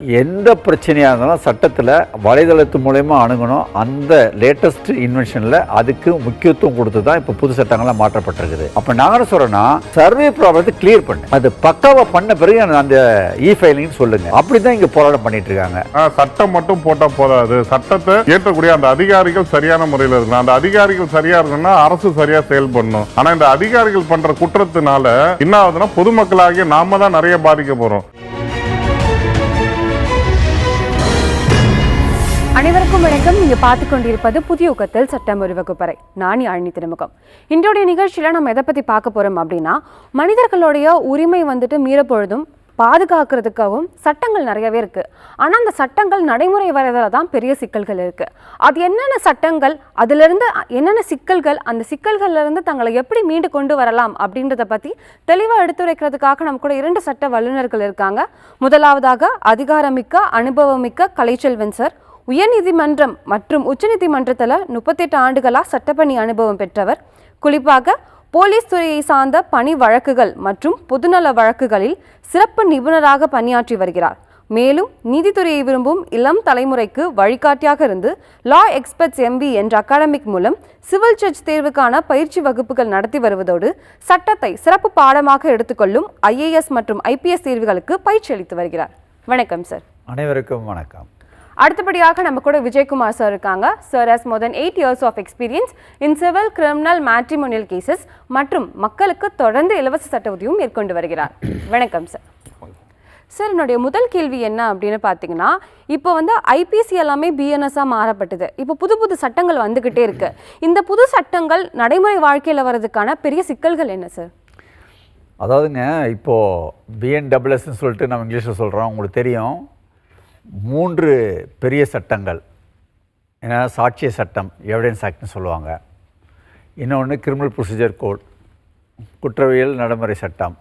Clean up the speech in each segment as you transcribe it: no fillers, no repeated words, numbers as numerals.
எந்த பிரச்சனையாக இருந்தாலும் சட்டத்தில் வலைதளத்து மூலயமா அணுகணும். அந்த லேட்டஸ்ட் இன்வென்ஷனில் அதுக்கு முக்கியத்துவம் கொடுத்து தான் இப்போ புது சட்டங்கள்லாம் மாற்றப்பட்டிருக்குது. அப்போ நாங்கள் என்ன சொல்கிறோன்னா, சர்வே ப்ராப்ளத்தை கிளியர் பண்ணு, அது பக்காவாக பண்ண பிறகு அந்த இ ஃபைலிங் சொல்லுங்க. அப்படி தான் இங்கே போராட்டம் பண்ணிட்டு இருக்காங்க. சட்டம் மட்டும் போட்டால் போதாது, சட்டத்தை ஏற்றக்கூடிய அந்த அதிகாரிகள் சரியான முறையில் இருக்கணும். அந்த அதிகாரிகள் சரியா இருக்குன்னா அரசு சரியா செயல்படணும். ஆனால் இந்த அதிகாரிகள் பண்ற குற்றத்தினால என்ன ஆகுதுன்னா, பொதுமக்களாகிய நாம தான் நிறைய பாதிக்க போறோம். அனைவருக்கும் வணக்கம். நீங்க பார்த்து கொண்டிருப்பது புதிய யுகத்தில் சட்டம் ஒரு வகுப்பறை. நான் யாழினி திருமுகம். இன்றைய நிகழ்ச்சியில நம்ம எதை பத்தி பார்க்க போறோம் அப்படின்னா, மனிதர்களுடைய உரிமை மீறப்பொழுதும் பாதுகாக்கிறதுக்காகவும் சட்டங்கள் நிறையவே இருக்கு. ஆனா அந்த சட்டங்கள் நடைமுறை வரதில் தான் பெரிய சிக்கல்கள் இருக்கு. அது என்னென்ன சட்டங்கள், அதுல இருந்து என்னென்ன சிக்கல்கள், அந்த சிக்கல்கள்ல இருந்து தங்களை எப்படி மீண்டு கொண்டு வரலாம் அப்படின்றத பத்தி தெளிவா எடுத்துரைக்கிறதுக்காக நம்ம கூட 2 சட்ட வல்லுநர்கள் இருக்காங்க. முதலாவதாக அதிகாரமிக்க அனுபவமிக்க கலைச்செல்வன் சார், உயர்நீதிமன்றம் மற்றும் உச்சநீதிமன்றத்தில் 38 ஆண்டுகளாக சட்டப்பணி அனுபவம் பெற்றவர். குறிப்பாக போலீஸ் துறையை சார்ந்த பணி வழக்குகள் மற்றும் பொதுநல வழக்குகளில் சிறப்பு நிபுணராக பணியாற்றி வருகிறார். மேலும் நீதித்துறையை விரும்பும் இளம் தலைமுறைக்கு வழிகாட்டியாக இருந்து லா எக்ஸ்பர்ட்ஸ் MB என்ற அகாடமிக் மூலம் சிவில் ஜட்ஜ் தேர்வுக்கான பயிற்சி வகுப்புகள் நடத்தி வருவதோடு சட்டத்தை சிறப்பு பாடமாக எடுத்துக்கொள்ளும் IAS மற்றும் IPS தேர்வுகளுக்கு பயிற்சி அளித்து வருகிறார். வணக்கம் சார். அனைவருக்கும் வணக்கம். அடுத்தபடியாக நம்ம கூட விஜயகுமார் சார் இருக்காங்க. Sir has more than 8 years of experience in civil, criminal, matrimonial cases மற்றும் மக்களுக்கு தொடர்ந்து இலவச சட்ட உதவியும் மேற்கொண்டு வருகிறார். வணக்கம் சார். சார், என்னுடைய முதல் கேள்வி என்ன அப்படின்னு பார்த்தீங்கன்னா, இப்போ IPC எல்லாமே BNS மாறப்பட்டது. இப்போ புது சட்டங்கள் வந்துகிட்டே இருக்கு. இந்த புது சட்டங்கள் நடைமுறை வாழ்க்கையில் வர்றதுக்கான பெரிய சிக்கல்கள் என்ன சார்? அதாவதுங்க, இப்போது BNSSன்னு சொல்லிட்டு நம்ம இங்கிலீஷில் சொல்கிறோம். உங்களுக்கு தெரியும், 3 பெரிய சட்டங்கள். ஏன்னா சாட்சிய சட்டம், எவிடன்ஸ் ஆக்ட்னு சொல்லுவாங்க. இன்னொன்று கிரிமினல் ப்ரொசீஜர் கோட், குற்றவியல் நடைமுறை சட்டம்.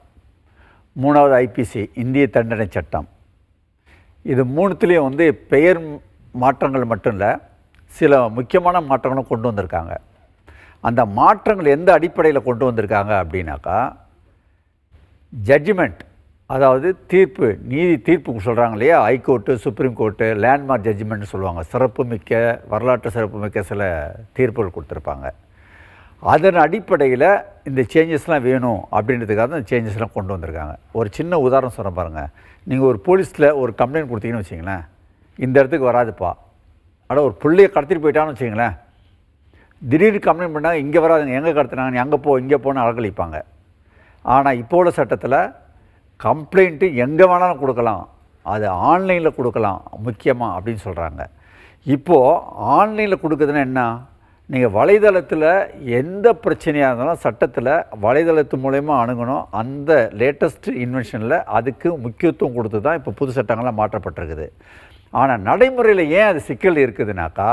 3வது IPC, இந்திய தண்டனை சட்டம். இது 3த்துலேயும் பெயர் மாற்றங்கள் மட்டும் இல்லை, சில முக்கியமான மாற்றங்களும் கொண்டு வந்திருக்காங்க. அந்த மாற்றங்கள் எந்த அடிப்படையில் கொண்டு வந்திருக்காங்க அப்படின்னாக்கா, ஜட்ஜ்மெண்ட், அதாவது தீர்ப்பு, நீதி தீர்ப்பு சொல்கிறாங்க இல்லையா, ஹைகோர்ட்டு, சுப்ரீம் கோர்ட்டு, லேண்ட்மார்க் ஜட்ஜ்மெண்ட்னு சொல்லுவாங்க. சிறப்புமிக்க, வரலாற்று சிறப்புமிக்க சில தீர்ப்புகள் கொடுத்துருப்பாங்க. அதன் அடிப்படையில் இந்த சேஞ்சஸ்லாம் வேணும் அப்படின்றதுக்காக தான் இந்த சேஞ்சஸ்லாம் கொண்டு வந்திருக்காங்க. ஒரு சின்ன உதாரணம் சொல்ல பாருங்கள். நீங்கள் ஒரு போலீஸில் ஒரு கம்ப்ளைண்ட் கொடுத்தீங்கன்னு வச்சிங்களேன், இந்த இடத்துக்கு வராதுப்பா, ஆனால் ஒரு பிள்ளையை கடத்திட்டு போயிட்டான்னு வச்சிங்களேன், திடீர்னு கம்ப்ளைண்ட் பண்ணால் இங்கே வராதுங்க, எங்கே கடத்தினாங்க, நீ அங்கே எங்கே போன்னு அலக்களிப்பாங்க. ஆனால் இப்போ உள்ள சட்டத்தில் கம்ப்ளைண்ட்டு எங்கே வேணாலும் கொடுக்கலாம், அது ஆன்லைனில் கொடுக்கலாம் முக்கியமாக அப்படின்னு சொல்கிறாங்க. இப்போது ஆன்லைனில் கொடுக்குதுன்னா என்ன, நீங்கள் வலைதளத்தில் எந்த பிரச்சனையாக இருந்தாலும் சட்டத்தில் வலைதளத்து மூலயமா அணுகணும். அந்த லேட்டஸ்ட் இன்வென்ஷனில் அதுக்கு முக்கியத்துவம் கொடுத்து தான் இப்போ புது சட்டங்கள்லாம் மாற்றப்பட்டிருக்குது. ஆனால் நடைமுறையில் ஏன் அது சிக்கல் இருக்குதுனாக்கா,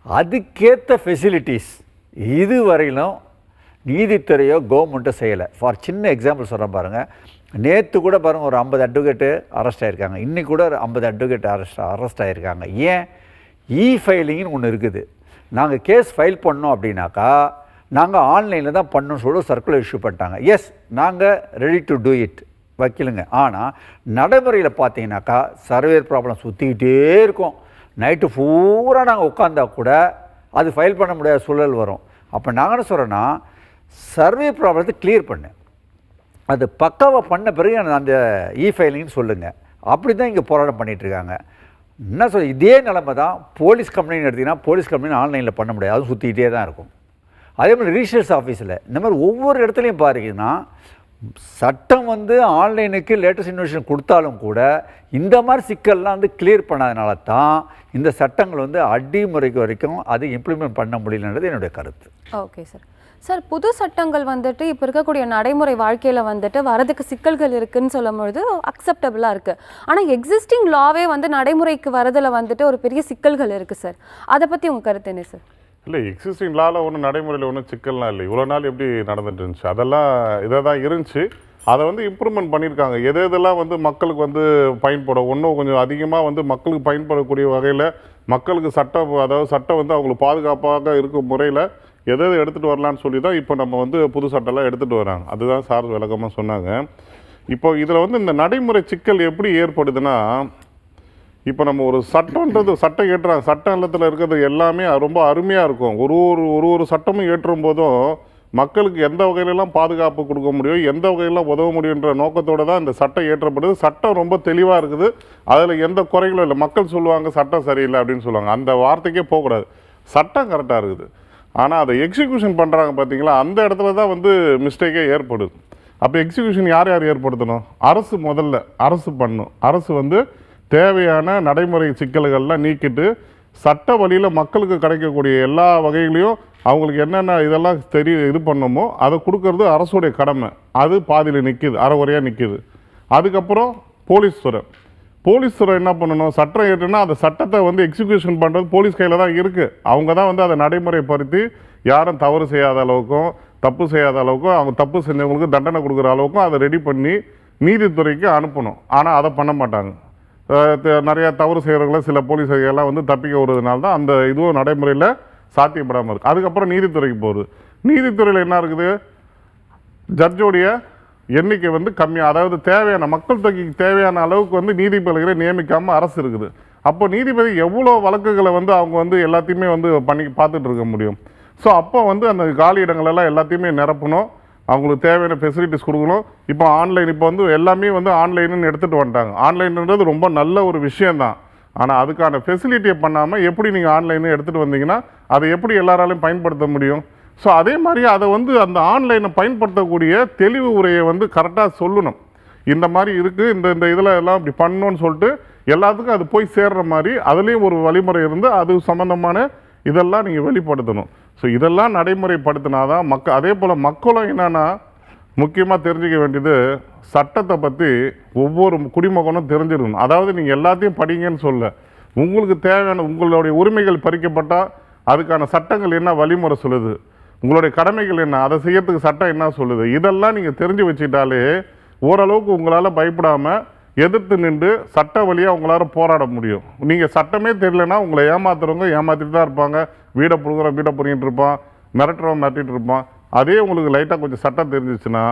அதுக்கேற்ற ஃபெசிலிட்டிஸ் இதுவரையிலும் நீதித்துறையோ கவர்மெண்ட்டோ செய்யலை. ஃபார் சின்ன எக்ஸாம்பிள் சொல்கிறேன் பாருங்கள். நேற்று கூட பாருங்கள், ஒரு 50 அட்வொகேட்டு அரெஸ்ட் ஆகிருக்காங்க. இன்றைக்கி கூட ஒரு 50 அட்வொகேட் அரெஸ்ட் ஆகிருக்காங்க. ஏன்? ஃபைலிங்னு ஒன்று இருக்குது. நாங்கள் கேஸ் ஃபைல் பண்ணோம் அப்படின்னாக்கா, நாங்கள் ஆன்லைனில் தான் பண்ணணும்னு சொல்லி சர்க்குலர் இஷ்யூ பண்ணிட்டாங்க. எஸ், நாங்கள் ரெடி டு டூ இட் வைக்கலுங்க. ஆனால் நடைமுறையில் பார்த்தீங்கன்னாக்கா, சர்வேர் ப்ராப்ளம் சுற்றிக்கிட்டே இருக்கும். நைட்டு பூரா நாங்கள் உட்காந்தா கூட அது ஃபைல் பண்ண முடியாத சூழல் வரும். அப்போ நாங்கள் என்ன சொல்கிறோன்னா, சர்வே ப்ராப்ளத்தை கிளியர் பண்ணு, அது பக்காவாக பண்ண பிறகு அந்த ஃபைலிங்னு சொல்லுங்கள். அப்படி தான் இங்கே போராட்டம் பண்ணிகிட்ருக்காங்க. என்ன சொல்ல, இதே நிலைமை தான் போலீஸ் கம்ப்ளைண்ட் எடுத்திங்கன்னா, போலீஸ் கம்ப்ளைண்ட் ஆன்லைனில் பண்ண முடியாது, அதுவும் சுற்றிக்கிட்டே தான் இருக்கும். அதே மாதிரி ரிஜிஸ்டர்ஸ் ஆஃபீஸில் இந்த மாதிரி ஒவ்வொரு இடத்துலையும் பாருங்கன்னா, சட்டம் ஆன்லைனுக்கு லேட்டஸ்ட் இன்வென்ஷன் கொடுத்தாலும் கூட இந்த மாதிரி சிக்கல்லாம் கிளியர் பண்ணாதனால தான் இந்த சட்டங்கள் அடிமுறைக்கு வரைக்கும் அது இம்ப்ளிமெண்ட் பண்ண முடியலன்றது என்னுடைய கருத்து. Okay sir. சார், புது சட்டங்கள் இப்போ இருக்கக்கூடிய நடைமுறை வாழ்க்கையில் வரதுக்கு சிக்கல்கள் இருக்குன்னு சொல்லும்பொழுது அக்செப்டபுளாக இருக்குது. ஆனால் எக்ஸிஸ்டிங் லாவே நடைமுறைக்கு வரதில் ஒரு பெரிய சிக்கல்கள் இருக்குது சார். அதை பற்றி உங்கள் கருத்து என்ன சார்? இல்லை, எக்ஸிஸ்டிங் லாவில் ஒன்றும் நடைமுறையில் ஒன்றும் சிக்கல்லாம் இல்லை. இவ்வளோ நாள் எப்படி நடந்துட்டு இருந்துச்சு, அதெல்லாம் இதாக தான் இருந்துச்சு. அதை இம்ப்ரூவ்மெண்ட் பண்ணியிருக்காங்க. எதெல்லாம் மக்களுக்கு பயன்படும், இன்னும் கொஞ்சம் அதிகமாக மக்களுக்கு பயன்படக்கூடிய வகையில் மக்களுக்கு சட்டம், அதாவது சட்டம் அவங்களுக்கு பாதுகாப்பாக இருக்கும் முறையில் எதை எடுத்துகிட்டு வரலான்னு சொல்லி தான் இப்போ நம்ம புது சட்டம்லாம் எடுத்துகிட்டு வராங்க. அதுதான் சார் விளக்கமாக சொன்னாங்க. இப்போ இதில் இந்த நடைமுறை சிக்கல் எப்படி ஏற்படுதுன்னா, இப்போ நம்ம ஒரு சட்டம்ன்றது சட்டம் ஏற்றுறாங்க, சட்ட இல்லத்தில் இருக்கிறது எல்லாமே ரொம்ப அருமையாக இருக்கும். ஒரு சட்டமும் ஏற்றும் போதும் மக்களுக்கு எந்த வகையிலெல்லாம் பாதுகாப்பு கொடுக்க முடியும், எந்த வகையெல்லாம் உதவ முடியுன்ற நோக்கத்தோடு தான் இந்த சட்டம் ஏற்றப்படுது. சட்டம் ரொம்ப தெளிவாக இருக்குது, அதில் எந்த குறைகளும் இல்லை. மக்கள் சொல்லுவாங்க சட்டம் சரியில்லை அப்படின்னு சொல்லுவாங்க, அந்த வார்த்தைக்கே போகக்கூடாது. சட்டம் கரெக்டாக இருக்குது, ஆனால் அதை எக்ஸிக்யூஷன் பண்ணுறாங்க பார்த்தீங்களா, அந்த இடத்துல தான் வந்து மிஸ்டேக்கே ஏற்படுது. அப்போ எக்ஸிக்யூஷன் யார் ஏற்படுத்தணும்? அரசு முதல்ல அரசு பண்ணும். அரசு வந்து தேவையான நடைமுறை சிக்கல்கள்லாம் நீக்கிட்டு சட்ட வழியில் மக்களுக்கு கிடைக்கக்கூடிய எல்லா வகைகளையும் அவங்களுக்கு என்னென்ன இதெல்லாம் இது பண்ணணுமோ அதை கொடுக்கறது அரசுடைய கடமை. அது பாதியில் நிற்கிது, அரைகுறையாக நிற்கிது. அதுக்கப்புறம் போலீஸ் துறை என்ன பண்ணணும்? சட்டம் ஏற்றுனா அந்த சட்டத்தை வந்து எக்ஸிக்யூஷன் பண்ணுறது போலீஸ் கையில் தான் இருக்குது. அவங்க தான் வந்து அதை நடைமுறைப்படுத்தி யாரும் தவறு செய்யாத அளவுக்கும் தப்பு செய்யாத அளவுக்கும் அவங்க தப்பு செஞ்சவங்களுக்கு தண்டனை கொடுக்குற அளவுக்கும் அதை ரெடி பண்ணி நீதித்துறைக்கு அனுப்பணும். ஆனால் அதை பண்ண மாட்டாங்க. நிறையா தவறு செய்கிறவங்கள சில போலீஸ் அதிகாரிலாம் வந்து தப்பிக்க விடுறதுனால தான் அந்த இதுவும் நடைமுறையில் சாத்தியப்படாமல் இருக்குது. அதுக்கப்புறம் நீதித்துறைக்கு போகுது. நீதித்துறையில் என்ன இருக்குது? ஜட்ஜோடைய எண்ணிக்கை வந்து கம்மியாக, அதாவது தேவையான மக்கள் தொகைக்கு தேவையான அளவுக்கு வந்து நீதிபதிகளை நியமிக்காமல் அரசு இருக்குது. அப்போ நீதிபதி எவ்வளோ வழக்குகளை வந்து அவங்க வந்து எல்லாத்தையுமே வந்து பண்ணி பார்த்துட்டு இருக்க முடியும்? ஸோ அப்போ வந்து அந்த காலி இடங்களெல்லாம் எல்லாத்தையுமே நிரப்பணும், அவங்களுக்கு தேவையான ஃபெசிலிட்டிஸ் கொடுக்கணும். இப்போ ஆன்லைன், இப்போ வந்து எல்லாமே வந்து ஆன்லைன்னு எடுத்துகிட்டு வந்துட்டாங்க. ஆன்லைன்ன்றது ரொம்ப நல்ல ஒரு விஷயந்தான். ஆனால் அதுக்கான ஃபெசிலிட்டியை பண்ணாமல் எப்படி நீங்கள் ஆன்லைனு எடுத்துகிட்டு வந்தீங்கன்னா அதை எப்படி எல்லாராலையும் பயன்படுத்த முடியும்? ஸோ அதே மாதிரி அதை வந்து அந்த ஆன்லைனை பயன்படுத்தக்கூடிய தெளிவு உரையை வந்து கரெக்டாக சொல்லணும். இந்த மாதிரி இருக்குது, இந்த இதில் எல்லாம் இப்படி பண்ணணும்னு சொல்லிட்டு எல்லாத்துக்கும் அது போய் சேர்ற மாதிரி அதுலேயும் ஒரு வழிமுறை இருந்து அது சம்மந்தமான இதெல்லாம் நீங்கள் வெளிப்படுத்தணும். ஸோ இதெல்லாம் நடைமுறைப்படுத்தினாதான் அதே போல் மக்களும் என்னென்னா முக்கியமாக தெரிஞ்சிக்க வேண்டியது சட்டத்தை பற்றி ஒவ்வொரு குடிமகனும் தெரிஞ்சிருக்கணும். அதாவது நீங்கள் எல்லாத்தையும் படிங்கன்னு சொல்ல, உங்களுக்கு தேவையான உங்களுடைய உரிமைகள் பறிக்கப்பட்டால் அதுக்கான சட்டங்கள் என்ன வழிமுறை சொல்லுது, உங்களுடைய கடமைகள் என்ன, அதை செய்யறதுக்கு சட்டம் என்ன சொல்லுது, இதெல்லாம் நீங்கள் தெரிஞ்சு வச்சுட்டாலே ஓரளவுக்கு உங்களால் பயப்படாமல் எதிர்த்து நின்று சட்ட வழியாக உங்களால் போராட முடியும். நீங்கள் சட்டமே தெரியலனா உங்களை ஏமாத்துறவங்க ஏமாற்றிட்டு தான் இருப்பாங்க. வீடை பிடிங்கிட்டு இருப்பான், மிரட்டுறவன் மிரட்டிட்டு இருப்பான். அதே உங்களுக்கு லைட்டாக கொஞ்சம் சட்டம் தெரிஞ்சிச்சுன்னா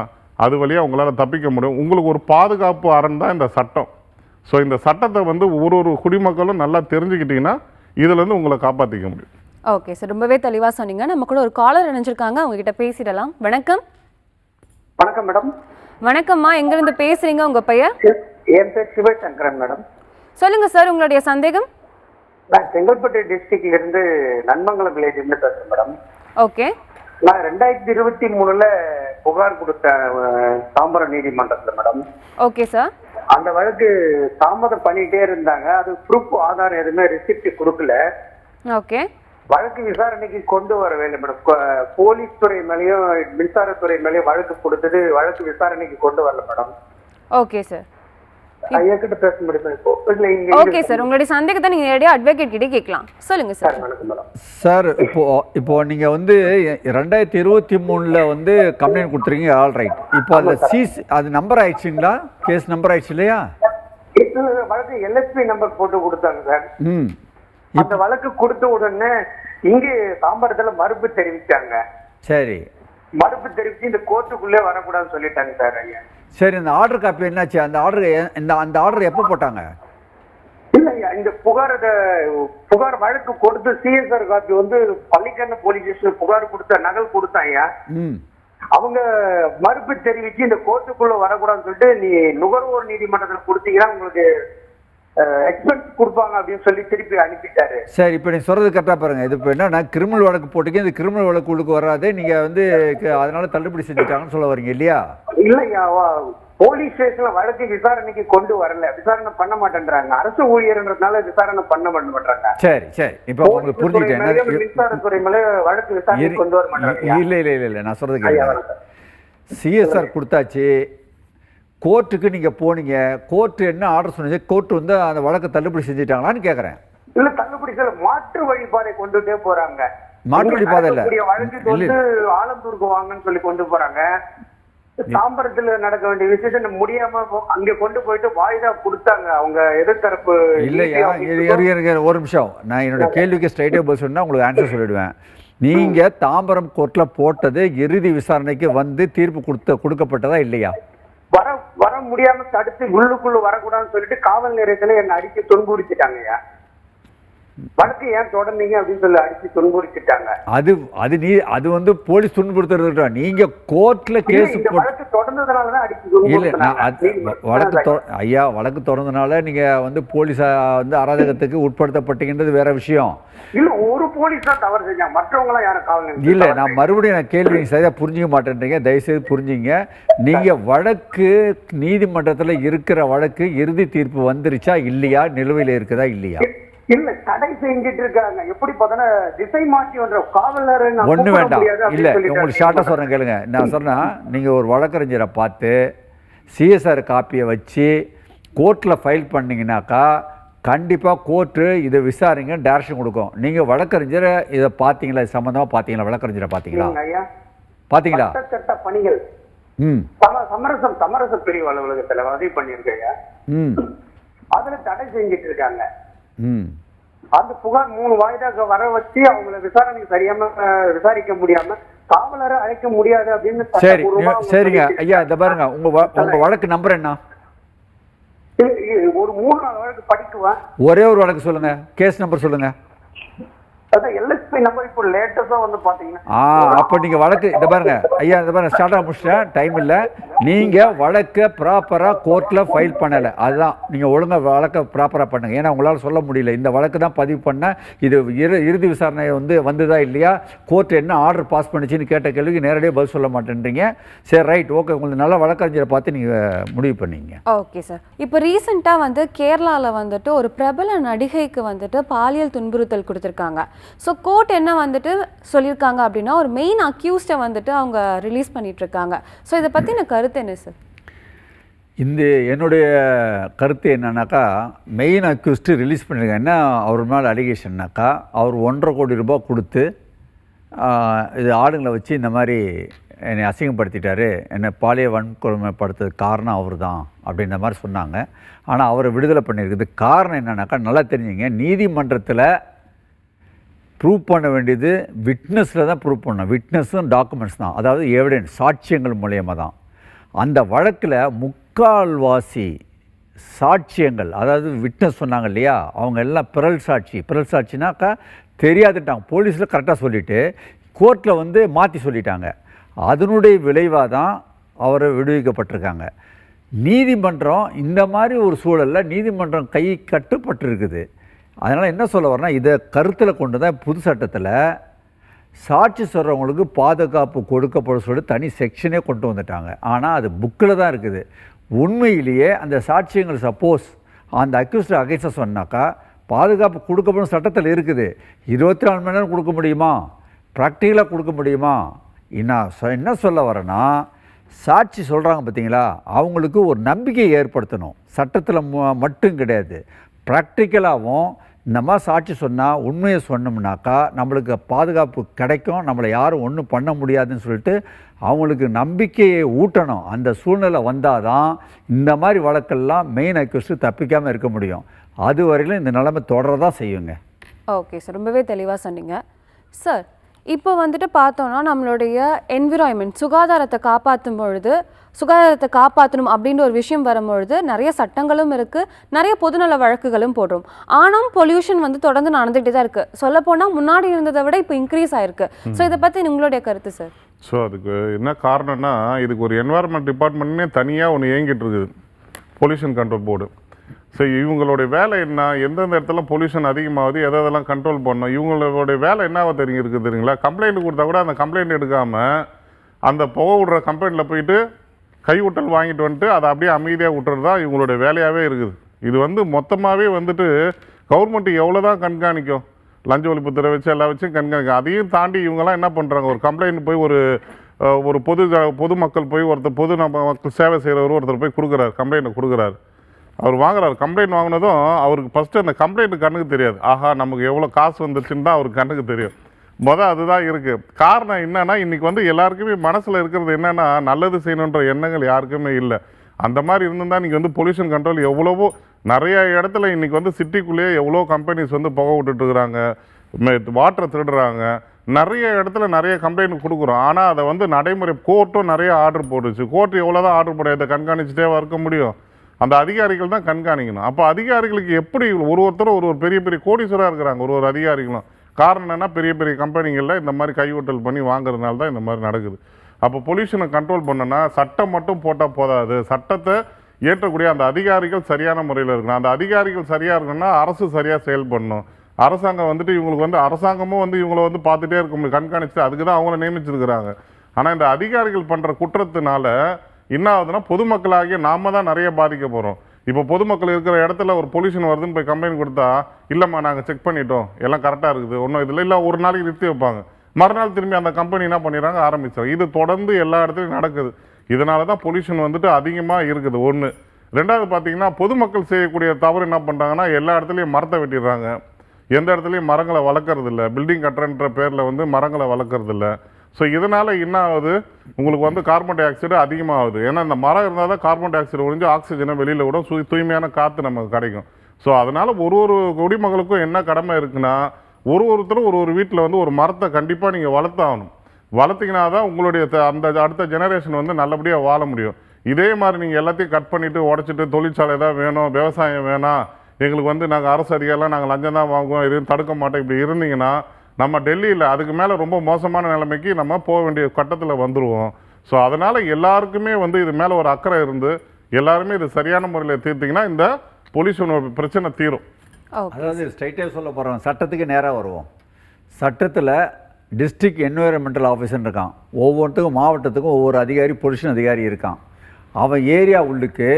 அது வழியாக உங்களால் தப்பிக்க முடியும். உங்களுக்கு ஒரு பாதுகாப்பு அரண் தான் இந்த சட்டம். ஸோ இந்த சட்டத்தை வந்து ஒரு குடிமக்களும் நல்லா தெரிஞ்சுக்கிட்டிங்கன்னா இதுலேருந்து உங்களை காப்பாற்றிக்க முடியும். ஓகே சார், ரொம்பவே தெளிவாக சொன்னீங்க. நம்ம கூட ஒரு காலர் இணைஞ்சிருக்காங்க, அவங்க கிட்ட பேசிடலாம். வணக்கம். வணக்கம் மேடம். வணக்கம்மா, எங்கிருந்து பேசுறீங்க? உங்க பெயர்? என் பேர் சிவசங்கரன் மேடம். சொல்லுங்க சார், உங்களுடைய சந்தேகம். நான் செங்கல்பட்டு டிஸ்ட்ரிக்ட்ல இருந்து நன்மங்கலம் வில்லேஜ் இருந்து பேசுறேன் மேடம். ஓகே. நான் 2023 புகார் கொடுத்தேன் தாம்பரம் நீதிமன்றத்துல மேடம். Okay sir. அந்த வழக்கு தாமதம் பண்ணிட்டே இருந்தாங்க. அது ப்ரூஃப் ஆதாரம் எதுவுமே ரிசிப்ட் கொடுக்கல. ஓகே. வழக்கு விசாரணைக்கு கொண்டு வரவே இல்லை மேடம். போலீஸ் துறை மேலேயும் மின்சாரத்துறை மேலேயும் வழக்கு கொடுத்தது, வழக்கு விசாரணைக்கு கொண்டு வரல மேடம். Okay sir. ஐயாக்கிட்ட பேச முடியுமா இப்போ? ஓகே சார், உங்களுடைய சந்தேகத்தை நீங்க நேரடியாக அட்வொகேட் கிட்ட கேட்கலாம். சொல்லுங்க சார். வணக்கம் மேடம். சார், இப்போ நீங்கள் வந்து 2023 வந்து கம்ப்ளைண்ட் கொடுத்துருக்கீங்க, ஆல் ரைட். இப்போ அதில் அது நம்பர் ஆயிடுச்சுங்களா? கேஸ் நம்பர் ஆயிடுச்சு இல்லையா? வழக்கு எல்எஸ்பி நம்பர் போட்டு கொடுத்தாங்க சார். அந்த வழக்கு கொடுத்த உடனே இங்கே தாம்பரத்துல மறுப்பு தெரிவிச்சாங்க. சரி, மறுப்பு தெரிவிச்சு இந்த கோர்ட்டுக்குள்ளே வரக்கூடாதுன்னு சொல்லிட்டாங்க சார். ஐயா சரி, இந்த ஆர்டர் காப்பி என்னாச்சு? அந்த ஆர்டர் எப்போ போட்டாங்க? இல்ல ஐயா, இந்த புகார் வழக்கு கொடுத்து சிஎஸ்ஆர் காப்பி வந்து பள்ளிக்கரண போலீஸ் ஸ்டேஷன் புகார் கொடுத்த நகல் கொடுத்தாங்க. அவங்க மறுப்பு தெரிவிச்சு இந்த கோர்ட்டுக்குள்ள வரக்கூடாதுன்னு சொல்லிட்டு நீ நுகர்வோர் நீதிமன்றத்துல கொடுத்தீங்கன்னா உங்களுக்கு எக்ஸ்பென்ஸ் கொடுப்பாங்க அப்படின்னு சொல்லி திருப்பி அனுப்பிட்டாரு. சரி, இப்போ நீங்கள் சொல்கிறது கரெக்டாக பாருங்க. இது இப்போ என்னன்னா கிரிமினல் வழக்கு போட்டுக்கே, இந்த கிரிமினல் வழக்கு உள்ளுக்கு வராதே, நீங்கள் வந்து அதனால தள்ளுபடி செஞ்சுட்டாங்கன்னு சொல்ல வரீங்க இல்லையா? இல்லையா, போலீஸ் ஸ்டேஷன்ல வழக்கு விசாரணைக்கு கொண்டு வரல, விசாரணை பண்ண மாட்டேன்றாங்க. அரசு ஊழியர்ன்றதுனால விசாரணை பண்ண மாட்டாங்க. சரி சரி, இப்போ உங்களுக்கு புரிஞ்சுக்கிட்டேன். மின்சாரத்துறை மேல வழக்கு விசாரணை கொண்டு வர மாட்டாங்க. இல்லை, நான் சொல்றது கேட்க. சிஎஸ்ஆர் கொடுத்தாச்சு, கோர்ட்டுக்கு நீங்கள் போனீங்க, கோர்ட்டு என்ன ஆர்டர் சொன்னீங்க? கோர்ட்டு வந்து அந்த வழக்கை தள்ளுபடி செஞ்சுட்டாங்களான்னு கேட்குறேன். இல்ல, தள்ளுபடி செய்யல, மாற்று வழிபாதை கொண்டுட்டே போறாங்க. மாற்று வழிபாதை இல்ல, வழக்குக்கு வந்து ஆலந்தூருக்கு வாங்கன்னு சொல்லி கொண்டு போறாங்க. தாம்பரத்துல நடக்க வேண்டிய விசேஷம் முடியாம அங்க கொண்டு போயிட்டு வாய்தா கொடுத்தாங்க அவங்க எதிர்த்தரப்பு. இல்லையா, ஒரு நிமிஷம், நான் என்னோட கேள்விக்கு ஸ்ட்ரைட்டா பதில் சொன்னா உங்களுக்கு ஆன்சர் சொல்லிடுவேன். நீங்க தாம்பரம் கோர்ட்ல போட்டது இறுதி விசாரணைக்கு வந்து தீர்ப்பு கொடுக்கப்பட்டதா இல்லையா? வர வர முடியாம தடுத்து உள்ளுக்குள்ள வரக்கூடாதுன்னு சொல்லிட்டு காவல் நிலையத்துல என்ன அடிச்சு துன்புறுத்திட்டாங்கய்யா. வழக்கு ஏன் தொடர்ந்தீங்க அப்படின்னு சொல்லி அடிச்சு துன்புறுத்திட்டாங்க. அது வந்து போலீஸ் துன்புறுத்துறது. நீங்க கோர்ட்ல கேஸ் இந்த வழக்கு தொடர்ந்ததுனாலதான் அடிச்சு இல்ல துன்புறுத்தினாங்க. ஐயா வழக்கு தொடர்ந்தனால நீங்க வந்து போலீஸ் வந்து அராஜகத்துக்கு உட்படுத்தப்பட்டீங்கன்றது வேற விஷயம். இல்ல ஒரு போலீஸ் தான் தவறு செஞ்சாங்க, மற்றவங்க எல்லாம் யாரும் காவல் நிலையத்துல இல்ல நான் மறுபடியும் கேள்வி சரியா புரிஞ்சுக்க மாட்டேன்றீங்க. தயவுசெய்து புரிஞ்சுங்க. நீங்க வழக்கு நீதிமன்றத்துல இருக்கிற வழக்கு இறுதி தீர்ப்பு வந்துருச்சா இல்லையா, நிலுவையில் இருக்குதா இல்லையா? இல்ல தடை செஞ்சுட்டு இருக்காங்க. எப்படி பார்த்தா திசை மாற்றி வந்த காவலர் ஒண்ணு வேண்டாம். இல்ல உங்களுக்கு ஷார்ட்டா சொல்றேன் கேளுங்க. நான் சொன்னா நீங்க ஒரு வழக்கறிஞரை பார்த்து சிஎஸ்ஆர் காப்பியை வச்சு கோர்ட்ல ஃபைல் பண்ணீங்கன்னாக்கா கண்டிப்பா கோர்ட்டு இதை விசாரிங்க டைரக்ஷன் கொடுக்கும். நீங்க வழக்கறிஞரை இதை பார்த்தீங்களா, இது சம்பந்தமா பார்த்தீங்களா? வழக்கறிஞரை பார்த்தீங்களா? பார்த்தீங்களா? சட்ட பணிகள் சமரச பிரிவு அலுவலகத்துல உதவி பண்ணிருக்கேன். அதுல தடை செஞ்சுட்டு இருக்காங்க. அந்த புகார் 3 வாய்தாக வர வச்சு அவங்களை விசாரணைக்கு சரியாம விசாரிக்க முடியாம காவலரை அழைக்க முடியாது அப்படின்னு. சரிங்க ஐயா, இத பாருங்க, உங்க வழக்கு நம்பர் என்ன? ஒரு 3-4 வழக்கு படிக்குவேன். ஒரே ஒரு வழக்கு சொல்லுங்க, கேஸ் நம்பர் சொல்லுங்க. எல்எஸ்பி நம்பர் இப்போ லேட்டஸ்டா வந்து பாத்தீங்கன்னா அப்ப நீங்க வழக்கு இத பாருங்க ஐயா, இத பாருங்க ஸ்டார்ட் முடிச்சிட்டேன், டைம் இல்ல. நீங்க வழக்க ப்ராப்பரா கோர்ட்ல ஃபைல் பண்ணல, அதுதான் நீங்க ஒழுங்கா வழக்க ப்ராப்பரா பண்ணுங்க. ஏன்னா உங்களால சொல்ல முடியல இந்த வழக்கு தான் பதிவு பண்ண, இது இறுதி விசாரணை வந்ததா இல்லையா, கோர்ட் என்ன ஆர்டர் பாஸ் பண்ணுச்சுன்னு கேட்ட கேள்விக்கு நேரடியாக பதில் சொல்ல மாட்டேன்றீங்க. சரி ரைட், ஓகே, உங்களுக்கு நல்ல வழக்கறிஞரை பார்த்து நீங்க முடிவு பண்ணீங்க. Okay sir. இப்போ ரீசெண்டாக வந்து கேரளாவில் வந்துட்டு ஒரு பிரபல நடிகைக்கு வந்துட்டு பாலியல் துன்புறுத்தல் கொடுத்துருக்காங்க. ஸோ கோர்ட் என்ன வந்துட்டு சொல்லியிருக்காங்க அப்படின்னா ஒரு மெயின் அக்யூஸ்டை வந்துட்டு அவங்க ரிலீஸ் பண்ணிட்டு இருக்காங்க. ஸோ இதை பற்றின கருத்து என்ன சார்? இந்த என்னுடைய கருத்து என்னன்னாக்கா, மெயின் அக்யூஸ்டு ரிலீஸ் பண்ணியிருக்காங்க. என்ன அவர் மேலே அலிகேஷன்னாக்கா, அவர் 1.5 கோடி ரூபாய் கொடுத்து இது ஆளுங்களை வச்சு இந்த மாதிரி என்னை அசிங்கப்படுத்திட்டாரு, என்னை பாலியல் வன்கொடுமைப்படுத்துறதுக்கு காரணம் அவர் தான் அப்படின்ற மாதிரி சொன்னாங்க. ஆனால் அவரை விடுதலை பண்ணியிருக்குது. காரணம் என்னன்னாக்கா, நல்லா தெரிஞ்சுங்க, நீதிமன்றத்தில் ப்ரூவ் பண்ண வேண்டியது விட்னஸில் தான் ப்ரூவ் பண்ணணும். விட்னஸும் டாக்குமெண்ட்ஸ் தான், அதாவது எவிடன்ஸ், சாட்சியங்கள் மூலியமாக தான். அந்த வழக்கில் முக்கால்வாசி சாட்சியங்கள், அதாவது விட்னஸ் சொன்னாங்க இல்லையா, அவங்க எல்லாம் பிறல் சாட்சினாக்கா தெரியாதுட்டாங்க. போலீஸில் கரெக்டாக சொல்லிவிட்டு கோர்ட்டில் வந்து மாற்றி சொல்லிட்டாங்க. அதனுடைய விளைவாக தான் அவரை விடுவிக்கப்பட்டிருக்காங்க. நீதிமன்றம் இந்த மாதிரி ஒரு சூழலில் நீதிமன்றம் கை கட்டுப்பட்டிருக்குது. அதனால் என்ன சொல்ல வரேன்னா, இதை கருத்தில் கொண்டு தான் புது சட்டத்தில் சாட்சி சொல்கிறவங்களுக்கு பாதுகாப்பு கொடுக்கப்பட சொல்லி தனி செக்ஷனே கொண்டு வந்துட்டாங்க. ஆனால் அது புக்கில் தான் இருக்குது. உண்மையிலேயே அந்த சாட்சியங்கள் சப்போஸ் அந்த அக்யூஸ்ட் அகைன்ஸ்டாக சொன்னாக்கா பாதுகாப்பு கொடுக்கப்படும் சட்டத்தில் இருக்குது. 24 மணி நேரம் கொடுக்க முடியுமா, ப்ராக்டிக்கலாக கொடுக்க முடியுமா? என்ன சொல்ல வரேன்னா, சாட்சி சொல்கிறாங்க பார்த்தீங்களா, அவங்களுக்கு ஒரு நம்பிக்கையை ஏற்படுத்தணும். சட்டத்தில் மட்டும் கிடையாது, ப்ராக்டிக்கலாகவும் இந்த மாதிரி சாட்சி சொன்னால் உண்மையை சொன்னோம்னாக்கா நம்மளுக்கு பாதுகாப்பு கிடைக்கும், நம்மளை யாரும் ஒன்றும் பண்ண முடியாதுன்னு சொல்லிட்டு அவங்களுக்கு நம்பிக்கையை ஊட்டணும். அந்த சூழ்நிலை வந்தால் தான் இந்த மாதிரி வழக்கெல்லாம் மெயின் அக்யூஸ்டு தப்பிக்காமல் இருக்க முடியும். அது வரையிலும் இந்த நிலைமை தொடரதான் செய்யுங்க. ஓகே சார், ரொம்பவே தெளிவாக சொன்னீங்க சார். இப்போ வந்துட்டு பார்த்தோன்னா நம்மளுடைய என்விரான்மெண்ட் சுகாதாரத்தை காப்பாற்றணும் அப்படின்ற ஒரு விஷயம் வரும்பொழுது நிறைய சட்டங்களும் இருக்குது, நிறைய பொதுநல வழக்குகளும் போடுறோம். ஆனால் பொல்யூஷன் வந்து தொடர்ந்து நடந்துகிட்டே தான் இருக்குது. சொல்லப்போனால் முன்னாடி இருந்ததை விட இப்போ இன்க்ரீஸ் ஆயிருக்கு. ஸோ இதை பற்றி உங்களுடைய கருத்து சார்? ஸோ அதுக்கு என்ன காரணம்னா, இதுக்கு ஒரு என்வாயர்மெண்ட் டிபார்ட்மெண்ட்னே தனியாக ஒன்று இயங்கிட்டு இருக்குது, பொல்யூஷன் கண்ட்ரோல் போர்டு. ஸோ இவங்களுடைய வேலை என்ன, எந்தெந்த இடத்துல பொல்யூஷன் அதிகமாகுது, எதெல்லாம் கண்ட்ரோல் பண்ணணும், இவங்களுடைய வேலை என்னவா இருக்குது தெரியுங்களா? கம்ப்ளைண்ட் கொடுத்தா கூட அந்த கம்ப்ளைண்ட் எடுக்காமல் அந்த புகை விடுற கம்ப்ளைண்ட்டில் போயிட்டு கைவிட்டல் வாங்கிட்டு வந்துட்டு அதை அப்படியே அமைதியாக விட்டுறது தான் இவங்களுடைய வேலையாகவே இருக்குது. இது வந்து மொத்தமாகவே வந்துட்டு கவர்மெண்ட் எவ்வளோ தான் கண்காணிக்கும், லஞ்ச ஒழிப்புத்துறை வச்சு எல்லாம் வச்சு கண்காணிக்கும். அதையும் தாண்டி இவங்கெல்லாம் என்ன பண்ணுறாங்க, ஒரு கம்ப்ளைண்ட் போய் ஒரு பொதுமக்கள் போய் ஒருத்தர் மக்கள் சேவை செய்கிறவர் ஒருத்தர் போய் கம்ப்ளைண்ட்டை கொடுக்குறாரு. அவர் வாங்குறாரு. கம்ப்ளைண்ட் வாங்கினதும் அவருக்கு ஃபஸ்ட்டு அந்த கம்ப்ளைண்ட்டு கண்ணுக்கு தெரியாது, ஆஹா நமக்கு எவ்வளோ காசு வந்துருச்சுன்னு தான் அவருக்கு கண்ணுக்கு தெரியும். அதுதான் இருக்குது. காரணம் என்னன்னா, இன்றைக்கி வந்து எல்லாருக்குமே மனசில் இருக்கிறது என்னென்னா, நல்லது செய்யணுன்ற எண்ணங்கள் யாருக்குமே இல்லை. அந்த மாதிரி இருந்திருந்தால் இன்றைக்கி வந்து பொல்யூஷன் கண்ட்ரோல் எவ்வளவோ நிறைய இடத்துல இன்றைக்கி வந்து சிட்டிக்குள்ளேயே எவ்வளோ கம்பெனிஸ் வந்து புகை விட்டுட்டுருக்குறாங்க, வாட்டரை திருடுறாங்க, நிறைய இடத்துல நிறைய கம்ப்ளைண்ட் கொடுக்குறோம். ஆனால் அதை வந்து நடைமுறை கோர்ட்டும் நிறைய ஆர்டர் போட்டுச்சு. கோர்ட் எவ்வளோ தான் ஆர்டர் போட இதை கண்காணிச்சுட்டே இருக்க முடியும்? அந்த அதிகாரிகள் தான் கண்காணிக்கணும். அப்போ அதிகாரிகளுக்கு எப்படி ஒருத்தரும் ஒரு பெரிய பெரிய கோடீஸ்வராக இருக்கிறாங்க ஒரு அதிகாரிகளும். காரணம் என்னென்னா பெரிய பெரிய கம்பெனிகளில் இந்த மாதிரி கையூட்டல் பண்ணி வாங்குறதுனால தான் இந்த மாதிரி நடக்குது. அப்போ பொல்யூஷனை கண்ட்ரோல் பண்ணனா சட்டம் மட்டும் போட்டால் போதாது. சட்டத்தை ஏற்றக்கூடிய அந்த அதிகாரிகள் சரியான முறையில் இருக்கணும். அந்த அதிகாரிகள் சரியாக இருக்கணும்னா அரசு சரியாக செயல்படணும். அரசாங்கம் வந்துட்டு இவங்களுக்கு வந்து அரசாங்கமும் வந்து இவங்களை வந்து பார்த்துட்டே இருக்க முடியும், கண்காணிச்சு. அதுக்கு தான் அவங்கள நியமிச்சிருக்கிறாங்க. ஆனால் இந்த அதிகாரிகள் பண்ணுற குற்றத்தினால என்ன ஆகுதுன்னா பொதுமக்களாகிய நாம தான் நிறைய பாதிக்க போகிறோம். இப்போ பொதுமக்கள் இருக்கிற இடத்துல ஒரு பொல்யூஷன் வருதுன்னு போய் கம்ப்ளைண்ட் கொடுத்தா, இல்லைம்மா நாங்கள் செக் பண்ணிட்டோம் எல்லாம் கரெக்டாக இருக்குது ஒன்றும் இதில் இல்லை, ஒரு நாளைக்கு நிறுத்தி வைப்பாங்க. மறுநாள் திரும்பி அந்த கம்பெனி என்ன பண்ணிடுறாங்க, ஆரம்பிச்சாங்க. இது தொடர்ந்து எல்லா இடத்துலையும் நடக்குது. இதனால தான் பொல்யூஷன் வந்துட்டு அதிகமாக இருக்குது. ஒன்று. ரெண்டாவது பார்த்தீங்கன்னா பொதுமக்கள் செய்யக்கூடிய தவறு என்ன பண்ணுறாங்கன்னா எல்லா இடத்துலையும் மரத்தை வெட்டிடுறாங்க. எந்த இடத்துலையும் மரங்களை வளர்க்குறதில்ல. பில்டிங் கட்டுறன்ற பேரில் வந்து மரங்களை வளர்க்குறதில்ல. ஸோ இதனால் என்ன ஆகுது, உங்களுக்கு வந்து கார்பன் டை ஆக்சைடு அதிகமாகுது. ஏன்னா இந்த மரம் இருந்தால் தான் கார்பன் டை ஆக்சைடு ஒழிஞ்சு ஆக்சிஜனை வெளியில் விட தூய்மையான காற்று நமக்கு கிடைக்கும். ஸோ அதனால் ஒரு குடிமக்களுக்கும் என்ன கடமை இருக்குன்னா, ஒருத்தரும் ஒரு வீட்டில் வந்து ஒரு மரத்தை கண்டிப்பாக நீங்கள் வளர்த்தாகணும். வளர்த்திங்கன்னா தான் உங்களுடைய அந்த அடுத்த ஜெனரேஷன் வந்து நல்லபடியாக வாழ முடியும். இதே மாதிரி நீங்கள் எல்லாத்தையும் கட் பண்ணிவிட்டு உடச்சிட்டு தொழிற்சாலை தான் வேணும், விவசாயம் வேணாம், எங்களுக்கு வந்து நாங்கள் அரசு அதிகாரிலாம் நாங்கள் லஞ்சம் தான் வாங்குவோம், எதுவும் தடுக்க மாட்டோம், இப்படி இருந்தீங்கன்னா நம்ம டெல்லியில் அதுக்கு மேலே ரொம்ப மோசமான நிலைமைக்கு நம்ம போக வேண்டிய கட்டத்தில் வந்துடுவோம். ஸோ அதனால் எல்லாருக்குமே வந்து இது மேலே ஒரு அக்கறை இருந்து எல்லாருமே இது சரியான முறையில் தீர்த்திங்கன்னா இந்த பொல்யூஷன் பிரச்சனை தீரும். அதாவது ஸ்ட்ரைட்டாக சொல்ல போகிறோம், சட்டத்துக்கு நேராக வருவோம். சட்டத்தில் டிஸ்ட்ரிக்ட் என்வைரன்மெண்டல் ஆஃபீஸர்னு இருக்கான். ஒவ்வொருத்துக்கும் மாவட்டத்துக்கும் ஒவ்வொரு அதிகாரி பொல்யூஷன் அதிகாரி இருக்கான். அவன் ஏரியா உள்ளுக்கு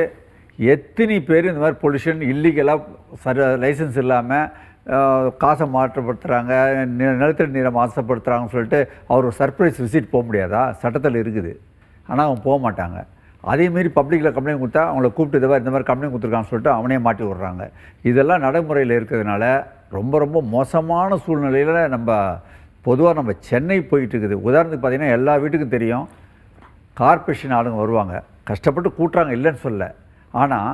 எத்தனை பேர் இந்த மாதிரி பொல்யூஷன் இல்லீகலாக லைசன்ஸ் இல்லாமல் காசை மாற்றப்படுத்துகிறாங்க, நிலத்தடி நீரை மாசுபடுத்துகிறாங்கன்னு சொல்லிட்டு அவர் ஒரு சர்ப்ரைஸ் விசிட் போக முடியாதா? சட்டத்தில் இருக்குது. ஆனால் அவங்க போக மாட்டாங்க. அதேமாரி பப்ளிக்கில் கம்ப்ளைண்ட் கொடுத்தா அவங்கள கூப்பிட்டு இந்த மாதிரி கம்ப்ளைண்ட் கொடுத்துருக்கான்னு சொல்லிட்டு அவனே மாட்டி விட்றாங்க. இதெல்லாம் நடைமுறையில் இருக்கிறதுனால ரொம்ப ரொம்ப மோசமான சூழ்நிலையில் பொதுவாக சென்னை போயிட்டு இருக்குது. உதாரணத்துக்கு பார்த்திங்கன்னா எல்லா வீட்டுக்கும் தெரியும், கார்பரேஷன் ஆளுங்க வருவாங்க, கஷ்டப்பட்டு கூட்டுறாங்க, இல்லைன்னு சொல்ல. ஆனால்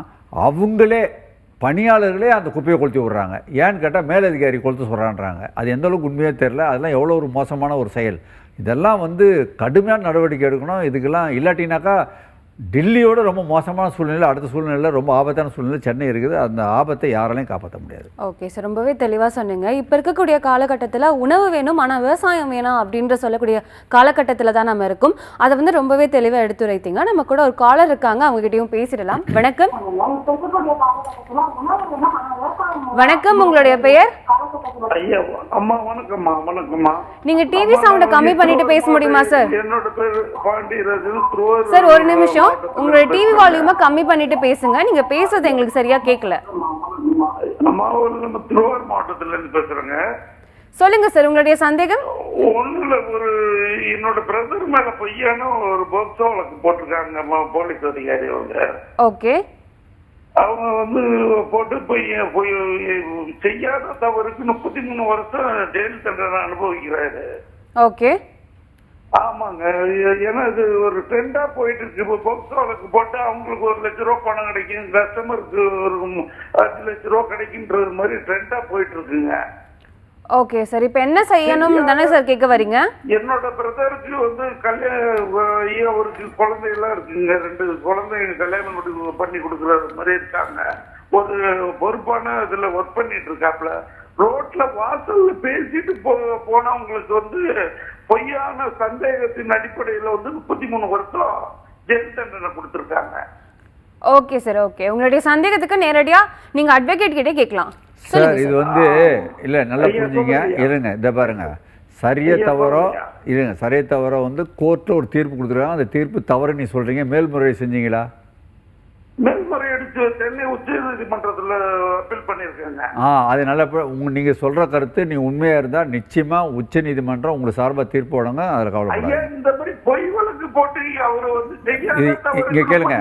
அவங்களே பணியாளர்களே அந்த குப்பையை கொளுத்தி விட்றாங்க. ஏன்னு கேட்டால் மேலதிகாரி கொளுத்து சொல்கிறான்றாங்க. அது எந்த அளவுக்கு உண்மையாக தெரில. அதெல்லாம் எவ்வளோ ஒரு மோசமான ஒரு செயல். இதெல்லாம் கடுமையான நடவடிக்கை எடுக்கணும். இதுக்கெல்லாம் இல்லாட்டினாக்கா டெல்லியோட ரொம்ப மோசமான சூழ்நிலை, அடுத்த சூழ்நிலையில் ரொம்ப ஆபத்தான சூழ்நிலை சென்னை இருக்குது. அந்த ஆபத்தை யாராலையும் காப்பாற்ற முடியாது. ஓகே சார், ரொம்பவே தெளிவாக சொன்னீங்க. இப்போ இருக்கக்கூடிய காலகட்டத்தில் உணவு வேணும் ஆனால் விவசாயம் வேணாம் அப்படின்ற சொல்லக்கூடிய காலகட்டத்தில் தான் நம்ம இருக்கும். அதை ரொம்பவே தெளிவாக எடுத்துரைத்தீங்க. நம்ம கூட ஒரு காலர் இருக்காங்க, அவங்ககிட்டயும் பேசிடலாம். வணக்கம். வணக்கம், உங்களுடைய பெயர்? நீங்க டிவி சவுண்ட கம்மி பண்ணிட்டு பேச முடியுமா சார்? என்னோட பேர் பாண்டியராஜன். சார் ஒரு நிமிஷம், உங்களுடைய டிவி வால்யூமை கம்மி பண்ணிட்டு பேசுங்க. நீங்க பேசுறது எங்களுக்கு சரியா கேட்கல. திருவாரூர் மாவட்டத்துல இருந்து பேசுறேங்க. சொல்லுங்க சார், உங்களுடைய சந்தேகம். ஒண்ணுல என்னோட பிரதர் மேல பொய்யான ஒரு போக்சோ வழக்கு போட்டிருக்காங்க போலீஸ் அதிகாரி. ஓகே. அவங்க போட்டு போய் செய்யாத தவறுக்கு 33 வருஷம் ஜெயில் தண்டனை அனுபவிக்கிறாரு. ஓகே. ஆமாங்க. ஏன்னா இது ஒரு ட்ரெண்டா போயிட்டு இருக்கு. இப்போ போக்சோ வழக்கு போட்டு அவங்களுக்கு 1 லட்ச ரூபா பணம் கிடைக்கும், கஸ்டமருக்கு ஒரு 5 லட்ச ரூபா கிடைக்குன்றது மாதிரி ட்ரெண்டா போயிட்டு இருக்குங்க. ஓகே சார், இப்போ என்ன செய்யணும் தானே சார் கேட்க வரீங்க? என்னோட பிரதருக்கு அவருக்கு குழந்தைகள்லாம் இருக்குங்க. 2 குழந்தைங்க கல்யாணம் பண்ணி கொடுக்குற மாதிரி இருக்காங்க. ஒரு பொறுப்பான இதுல ஒர்க் பண்ணிட்டு இருக்காப்ல. ரோட்ல வாசல்ல பேசிட்டு போனவங்களுக்கு பொய்யான சந்தேகத்தின் அடிப்படையில 33 வருஷம் ஜெயில் தண்டனை கொடுத்துருக்காங்க. Okay sir, okay. உங்களுடைய சந்தேகத்துக்கு நேரடியா நீங்க அட்வொகேட் கிட்டே கேட்கலாம் சார். இது இல்லை, நல்லா புரிஞ்சுங்க. இருங்க, இதை பாருங்க, சரியா தவறோ கோர்ட்டில் ஒரு தீர்ப்பு கொடுத்துருக்காங்க. அந்த தீர்ப்பு தவறு நீ சொல்றீங்க, மேல்முறையீடு செஞ்சீங்களா? மேல்முறையீடு சென்னை உச்ச நீதிமன்றத்தில் அப்பீல் பண்ணியிருக்காங்க. அது நல்ல நீங்கள் சொல்கிற கருத்து நீ உண்மையாக இருந்தால் நிச்சயமாக உச்ச நீதிமன்றம் உங்களுக்கு சார்பாக தீர்ப்பு வழங்க. அதில் கவலைப்படாது. இந்த மாதிரி பொய் வழக்கு போட்டு அவர் இங்கே கேளுங்க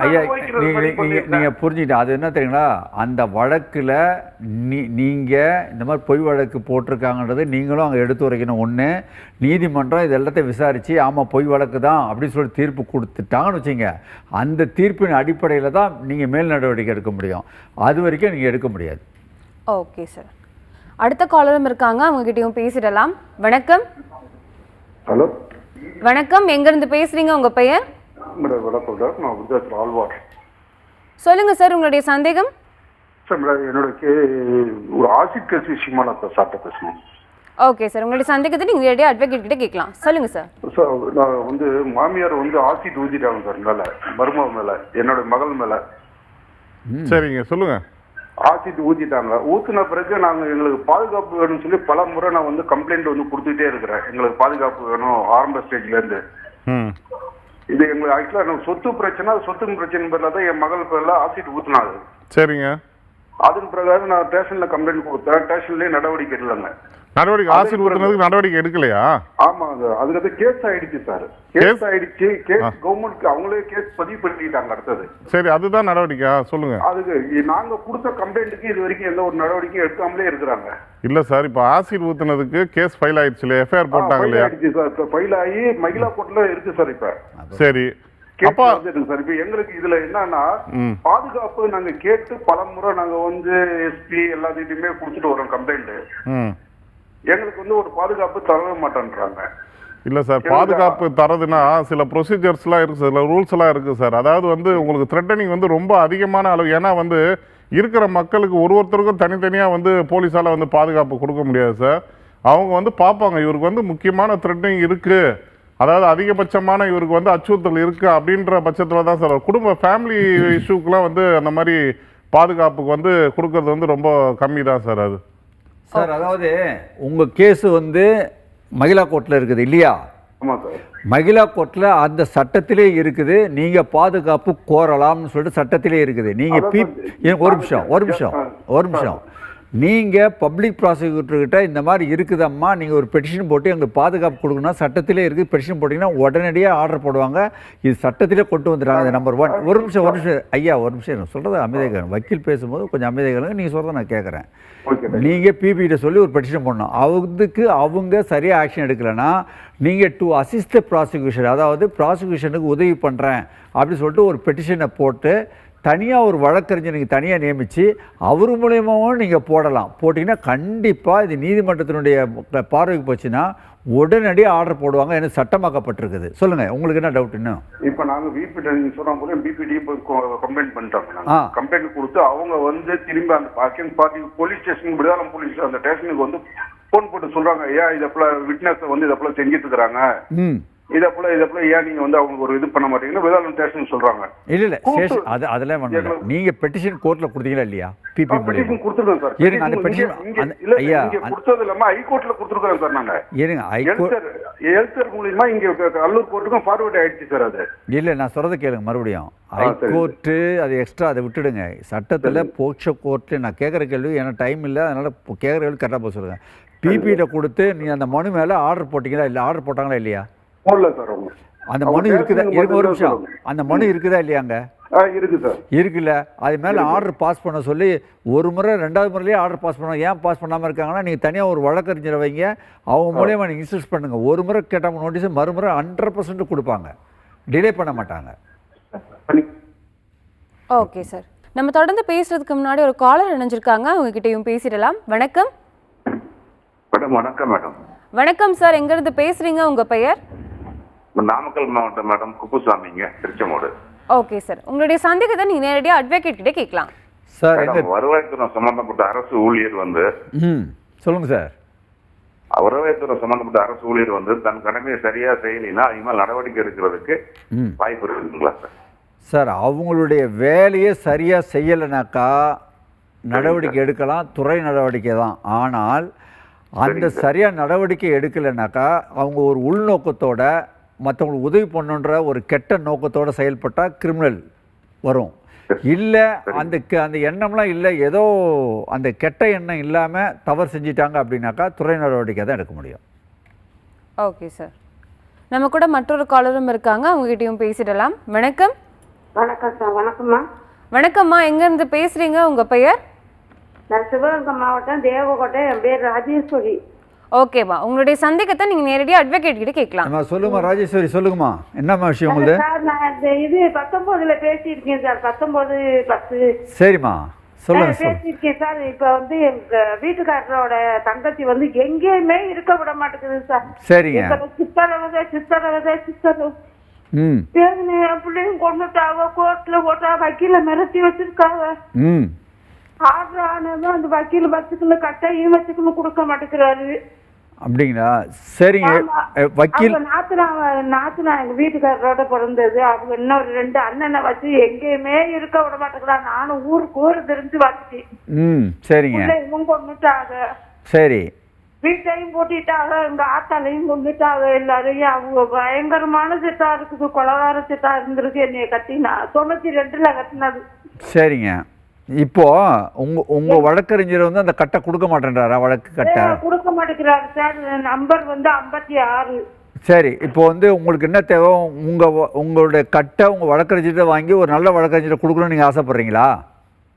ஐயா, நீங்கள் புரிஞ்சுக்கிட்ட அது என்ன தெரியுங்களா, அந்த வழக்கில் நீங்கள் இந்த மாதிரி பொய் வழக்கு போட்டிருக்காங்கன்றது நீங்களும் அங்கே எடுத்து வரைக்கணும். ஒன்று, நீதிமன்றம் இது எல்லாத்தையும் விசாரித்து ஆமாம் பொய் வழக்கு தான் அப்படின்னு சொல்லி தீர்ப்பு கொடுத்துட்டாங்கன்னு வச்சுங்க. அந்த தீர்ப்பின் அடிப்படையில் தான் நீங்கள் மேல் நடவடிக்கை எடுக்க முடியும். அது வரைக்கும் நீங்கள் எடுக்க முடியாது. Okay sir. அடுத்த காலரும் இருக்காங்க, அவங்க கிட்டயும் பேசிடலாம். வணக்கம். ஹலோ வணக்கம், எங்கிருந்து பேசுறீங்க, உங்க பெயர்? மேடம் வணக்கம் சார், நான் விருதாச்சலம் ஆழ்வார். சொல்லுங்க சார், உங்களுடைய சந்தேகம். சார் மேடம் என்னோட ஒரு ஆசிட் கேஸ் விஷயமா நான் சார்ட்ட பேசணும். ஓகே சார், உங்களுடைய சந்தேகத்தை நீங்க நேரடியாக அட்வொகேட் கிட்ட கேட்கலாம். சொல்லுங்க சார். சார் நான் மாமியார் ஆசிட் ஊற்றிட்டாங்க சார் மேலே, மருமக மேலே, என்னோட மகள் மேலே. சரிங்க, சொல்லுங்க. ஆசிட் ஊற்றிட்டாங்க. ஊற்றின பிறகு நாங்கள் எங்களுக்கு பாதுகாப்பு வேணும்னு சொல்லி பல முறை நான் கம்ப்ளைண்ட் கொடுத்துட்டே இருக்கிறேன். எங்களுக்கு பாதுகாப்பு வேணும் ஆரம்ப ஸ்டேஜ்லேருந்து. இது எங்களுக்கு ஆக்சுவலாக சொத்து பிரச்சனை, சொத்து பிரச்சனை பேரில் தான் என் மகள் பேரில் ஆசிட் ஊற்றினாங்க. சரிங்க. அதன் பிரகாரம் நான் ஸ்டேஷனில் கம்ப்ளைண்ட் கொடுத்தேன். ஸ்டேஷன்லேயே நடவடிக்கை இல்லைங்க. நடவடிக்கை ஆசிட் ஊத்துனதுக்கு நடவடிக்கை எடுக்கலையா? ஆமாங்க, அதுக்கு கேஸ் ஆயிடுச்சு சார். கேஸ் ஆயிடுச்சு. கேஸ் கவர்மெண்ட் அவங்களே கேஸ் பதிவு பண்ணிட்டாங்க அடுத்தது. சரி, அதுதான் நடவடிக்கை. சொல்லுங்க. அதுக்கு நாங்க கொடுத்த கம்ப்ளைண்ட்டுக்கு இது வரைக்கும் எந்த ஒரு நடவடிக்கையும் எடுக்காமலே இருக்கிறாங்க. இல்ல சார், இப்ப ஆசிட் ஊத்துனதுக்கு கேஸ் ஃபைல் ஆயிடுச்சு இல்லையா? எஃப்ஐஆர் போட்டாங்க இல்லையா? ஆயிடுச்சு சார், ஃபைல் ஆகி மகிழா கோர்ட்ல இருக்கு சார். இப்ப சரி, அப்பா சார் இப்ப எங்களுக்கு இதுல என்னன்னா பாதுகாப்பு நாங்க கேட்டு பல முறை நாங்க எஸ்பி எல்லாத்தையுமே கொடுத்துட்டு வரோம் கம்ப்ளைண்ட். எங்களுக்கு ஒரு பாதுகாப்பு தரவே மாட்டேன்றாங்க. இல்ல சார், பாதுகாப்பு தரதுன்னா சில ப்ரொசீஜர்ஸ்லாம் இருக்கு, சில ரூல்ஸ் எல்லாம் இருக்கு சார். அதாவது உங்களுக்கு த்ரெட்டனிங் ரொம்ப அதிகமான அளவு. ஏன்னா இருக்கிற மக்களுக்கு ஒருத்தருக்கும் தனித்தனியா போலீஸால பாதுகாப்பு கொடுக்க முடியாது சார். அவங்க பார்ப்பாங்க, இவருக்கு முக்கியமான த்ரெட்டனிங் இருக்கு, அதாவது அதிகபட்சமான இவருக்கு அச்சுறுத்தல் இருக்கு அப்படின்ற பட்சத்துல தான் சார் குடும்ப ஃபேமிலி இஷ்யூக்கெல்லாம் அந்த மாதிரி பாதுகாப்புக்கு கொடுக்கறது ரொம்ப கம்மி தான் சார். அது சார், அதாவது உங்கள் கேஸு மகிழா கோர்ட்டில் இருக்குது இல்லையா? ஆமாம் சார். மகிழா கோர்ட்டில் அந்த சட்டத்திலே இருக்குது, நீங்கள் பாதுகாப்பு கோரலாம்னு சொல்லிட்டு சட்டத்திலே இருக்குது. நீங்கள் ஒரு நிமிஷம் நீங்கள் பப்ளிக் ப்ராசிக்யூட்டர்கிட்ட இந்த மாதிரி இருக்குதம்மா, நீங்கள் ஒரு பெட்டிஷன் போட்டு எங்களுக்கு பாதுகாப்பு கொடுக்கணும், சட்டத்திலே இருக்குது, பெட்டிஷன் போட்டிங்கன்னா உடனடியாக ஆர்டர் போடுவாங்க. இது சட்டத்திலே கொண்டு வந்துடுறாங்க. நம்பர் 1. ஒரு நிமிஷம் ஐயா, ஒரு நிமிஷம் சொல்கிறது அமைதியாக. வக்கீல் பேசும்போது கொஞ்சம் அமைதியாக நீங்கள் சொல்கிறத நான் கேட்குறேன். நீங்கள் பிபிகிட்ட சொல்லி ஒரு பெட்டிஷன் பண்ணணும். அவங்க சரியாக ஆக்ஷன் எடுக்கலைன்னா நீங்கள் டு அசிஸ்ட் த ப்ராசிக்யூஷன், அதாவது ப்ராசிக்யூஷனுக்கு உதவி பண்ணுறேன் அப்படின்னு சொல்லிட்டு ஒரு பெட்டிஷனை போட்டு தனியாக ஒரு வழக்கறிஞர் நீங்கள் தனியாக நியமித்து அவர் மூலியமாகவும் நீங்கள் போட்டிங்கன்னா கண்டிப்பாக இது நீதிமன்றத்தினுடைய பார்வைக்கு போச்சுன்னா உடனடியாக ஆர்டர் போடுவாங்க. எனக்கு சட்டமாக்கப்பட்டிருக்குது. சொல்லுங்கள், உங்களுக்கு என்ன டவுட்? இன்னும் இப்போ நாங்கள் பிபிடி நீங்கள் சொன்ன போல பிபிடி கம்ப்ளைண்ட் பண்ணிட்டாங்க. கம்ப்ளைண்ட் கொடுத்து அவங்க திரும்ப அந்த பார்ட்டி போலீஸ் ஸ்டேஷன், விடுதலம் போலீஸ் அந்த ஸ்டேஷனுக்கு ஃபோன் போட்டு சொல்கிறாங்க, ஏன் இதை போல விட்னஸை இதை போல செஞ்சுட்டு இருக்கிறாங்க, இதை போல ஏன் நீங்க அவங்க ஒரு இது பண்ண மாட்டீங்கன்னா விதாலம் ஸ்டேஷன் சொல்றாங்க. இல்ல ஸ்டேஷன் அதெல்லாம் பண்ணல. நீங்க பெட்டிஷன் கோர்ட்ல கொடுத்தீங்களா இல்லையா? பிபி பெட்டிஷன் கொடுத்துருக்கோம் சார். இருங்க, அந்த பெட்டிஷன் ஐயா கொடுத்தது இல்லாம ஹை கோர்ட்ல கொடுத்துருக்கோம் சார். நாங்க இருங்க, எழுத்தர் மூலமா இங்க அல்லூர் கோர்ட்டுக்கும் ஃபார்வர்ட் ஆயிடுச்சு சார். அது இல்ல, நான் சொல்றதை கேளுங்க மறுபடியும். ஹை கோர்ட்டு அது எக்ஸ்ட்ரா, அதை விட்டுடுங்க. சட்டத்துல போக்சோ கோர்ட்டு நான் கேட்குற கேள்வி எனக்கு டைம் இல்லை, அதனால கேட்குற கேள்வி கரெக்டாக போக சொல்லுங்க. பிபியில கொடுத்து நீங்க அந்த மனு மேல ஆர்டர் போட்டீங்களா இல்லை? ஆர்டர் போட்டாங்களா இல்லையா? அந்த மனு இருக்குதா? ஒரு நிமிஷம், அந்த மனு இருக்குதா இல்லையாங்க? இருக்கு சார். இருக்குல்ல, அது மேலே ஆர்டர் பாஸ் பண்ண சொல்லி ஒரு முறை 2வது முறையிலேயே ஆர்டர் பாஸ் பண்ணணும். ஏன் பாஸ் பண்ணாமல் இருக்காங்கன்னா நீங்கள் தனியாக ஒரு வழக்கறிஞரை வைங்க, அவங்க மூலியமாக நீங்கள் இன்ஸ்ட்ரக்ட் பண்ணுங்கள். ஒரு முறை கேட்டால் நோட்டீஸ் மறுமுறை 100% கொடுப்பாங்க, டிலே பண்ண மாட்டாங்க. ஓகே சார், நம்ம தொடர்ந்து பேசுறதுக்கு முன்னாடி ஒரு காலர் இணைஞ்சிருக்காங்க, அவங்க கிட்டயும் பேசிடலாம். வணக்கம். வணக்கம் மேடம். வணக்கம் சார், எங்கிருந்து பேசுறீங்க, உங்க பெயர்? நாமக்கல் மாவட்டம் மேடம், குப்புசாமிங்க, திருச்செங்கோடு. ஓகே சார், உங்களுடைய சந்தேகத்தை நீங்க நேரடியாக அட்வொகேட் கிட்ட கேட்கலாம். சார், வருவாய்த்துறை சம்பந்தப்பட்ட அரசு ஊழியர் சொல்லுங்க சார். வருவாய்த்துறை சம்பந்தப்பட்ட அரசு ஊழியர் தன் கடமையை சரியா செய்யலைன்னா அதிகமாக நடவடிக்கை எடுக்கிறதுக்கு வாய்ப்பு இருக்குங்களா சார்? சார், அவங்களுடைய வேலையை சரியாக செய்யலைனாக்கா நடவடிக்கை எடுக்கலாம், துறை நடவடிக்கை தான். ஆனால் அந்த சரியாக நடவடிக்கை எடுக்கலைனாக்கா அவங்க ஒரு உள்நோக்கத்தோட மற்றவங்களுக்கு உதவி பண்ணுன்ற ஒரு கெட்ட நோக்கத்தோடு செயல்பட்டால் கிரிமினல் வரும். இல்லை அந்த எண்ணம்லாம் இல்லை, ஏதோ அந்த கெட்ட எண்ணம் இல்லாமல் தவறு செஞ்சிட்டாங்க அப்படின்னாக்கா துறை நடவடிக்கை தான் எடுக்க முடியும். ஓகே சார், நம்ம கூட மற்றொரு காலரும் இருக்காங்க, அவங்ககிட்டயும் பேசிடலாம். வணக்கம். வணக்கம் சார். வணக்கம்மா. வணக்கம்மா, எங்கேருந்து பேசுகிறீங்க, உங்கள் பெயர்? நான் சிவகங்கை மாவட்டம் தேவகோட்டை, என் பேர் ராஜேஸ்வரி. ஓகேம்மா, உங்களுடைய சந்தேகத்தை நீங்கள் நேரடியாக அட்வொகேட் கிட்ட கேட்கலாம். சொல்லுங்கம்மா ராஜேஸ்வரி, சொல்லுங்கம்மா, என்னம்மா விஷயம் உங்களுக்கு? சார், நான் இது 19ல் பேசியிருக்கேன் சார், 19/10. சரிம்மா, சொல்லுங்க சொல்லுங்க. பேசியிருக்கேன் சார். இப்ப வந்து எங்க வீட்டுக்காரரோட தங்கச்சி வந்து எங்கேயுமே இருக்க விட மாட்டேங்குது சார். சரிங்க. சித்தரவதை ம் என் பிள்ளைங்க கொண்டுட்டாங்க, கோர்ட்ல போட்டா வக்கீல மிரட்டி வச்சிருக்காங்க. ம் ஆர்டர் ஆனதும் அந்த வக்கீல் வச்சுக்கணும், கட்டையும் வச்சுக்கணும் கொடுக்க மாட்டேங்கிறாரு. அப்படிங்களா? சரிங்க. வக்கீல் நாத்துனா எங்க வீட்டுக்காரரோட பிறந்தது. அவங்க இன்னொரு 2 அண்ணனை வச்சு எங்கேயுமே இருக்க விட மாட்டேங்கிறாங்க. நானும் ஊருக்கு தெரிஞ்சு வச்சு சரிங்க. இவங்க கொண்டுட்டாங்க, சரி. வீட்டையும் போட்டிட்டாங்க, எங்க ஆத்தாலையும் கொண்டுட்டாங்க எல்லாரையும். அவங்க பயங்கரமான சிட்டா இருக்குது, கொலகார சிட்டா இருந்திருக்கு. என்னைய கட்டினா 92ல கட்டினது. சரிங்க. இப்போ உங்க வழக்கறிஞர் வந்து அந்த கட்டை கொடுக்க மாட்டேன்றாரா? வழக்கு கட்டை கொடுக்க மாட்டேங்கிறாரு சார். நம்பர் வந்து 56. சரி. இப்போ வந்து உங்களுக்கு என்ன தேவை? உங்களுடைய கட்டை உங்க வழக்கறிஞர்கிட்ட வாங்கி ஒரு நல்ல வழக்கறிஞரை கொடுக்கணும்னு நீங்க ஆசைப்படுறீங்களா?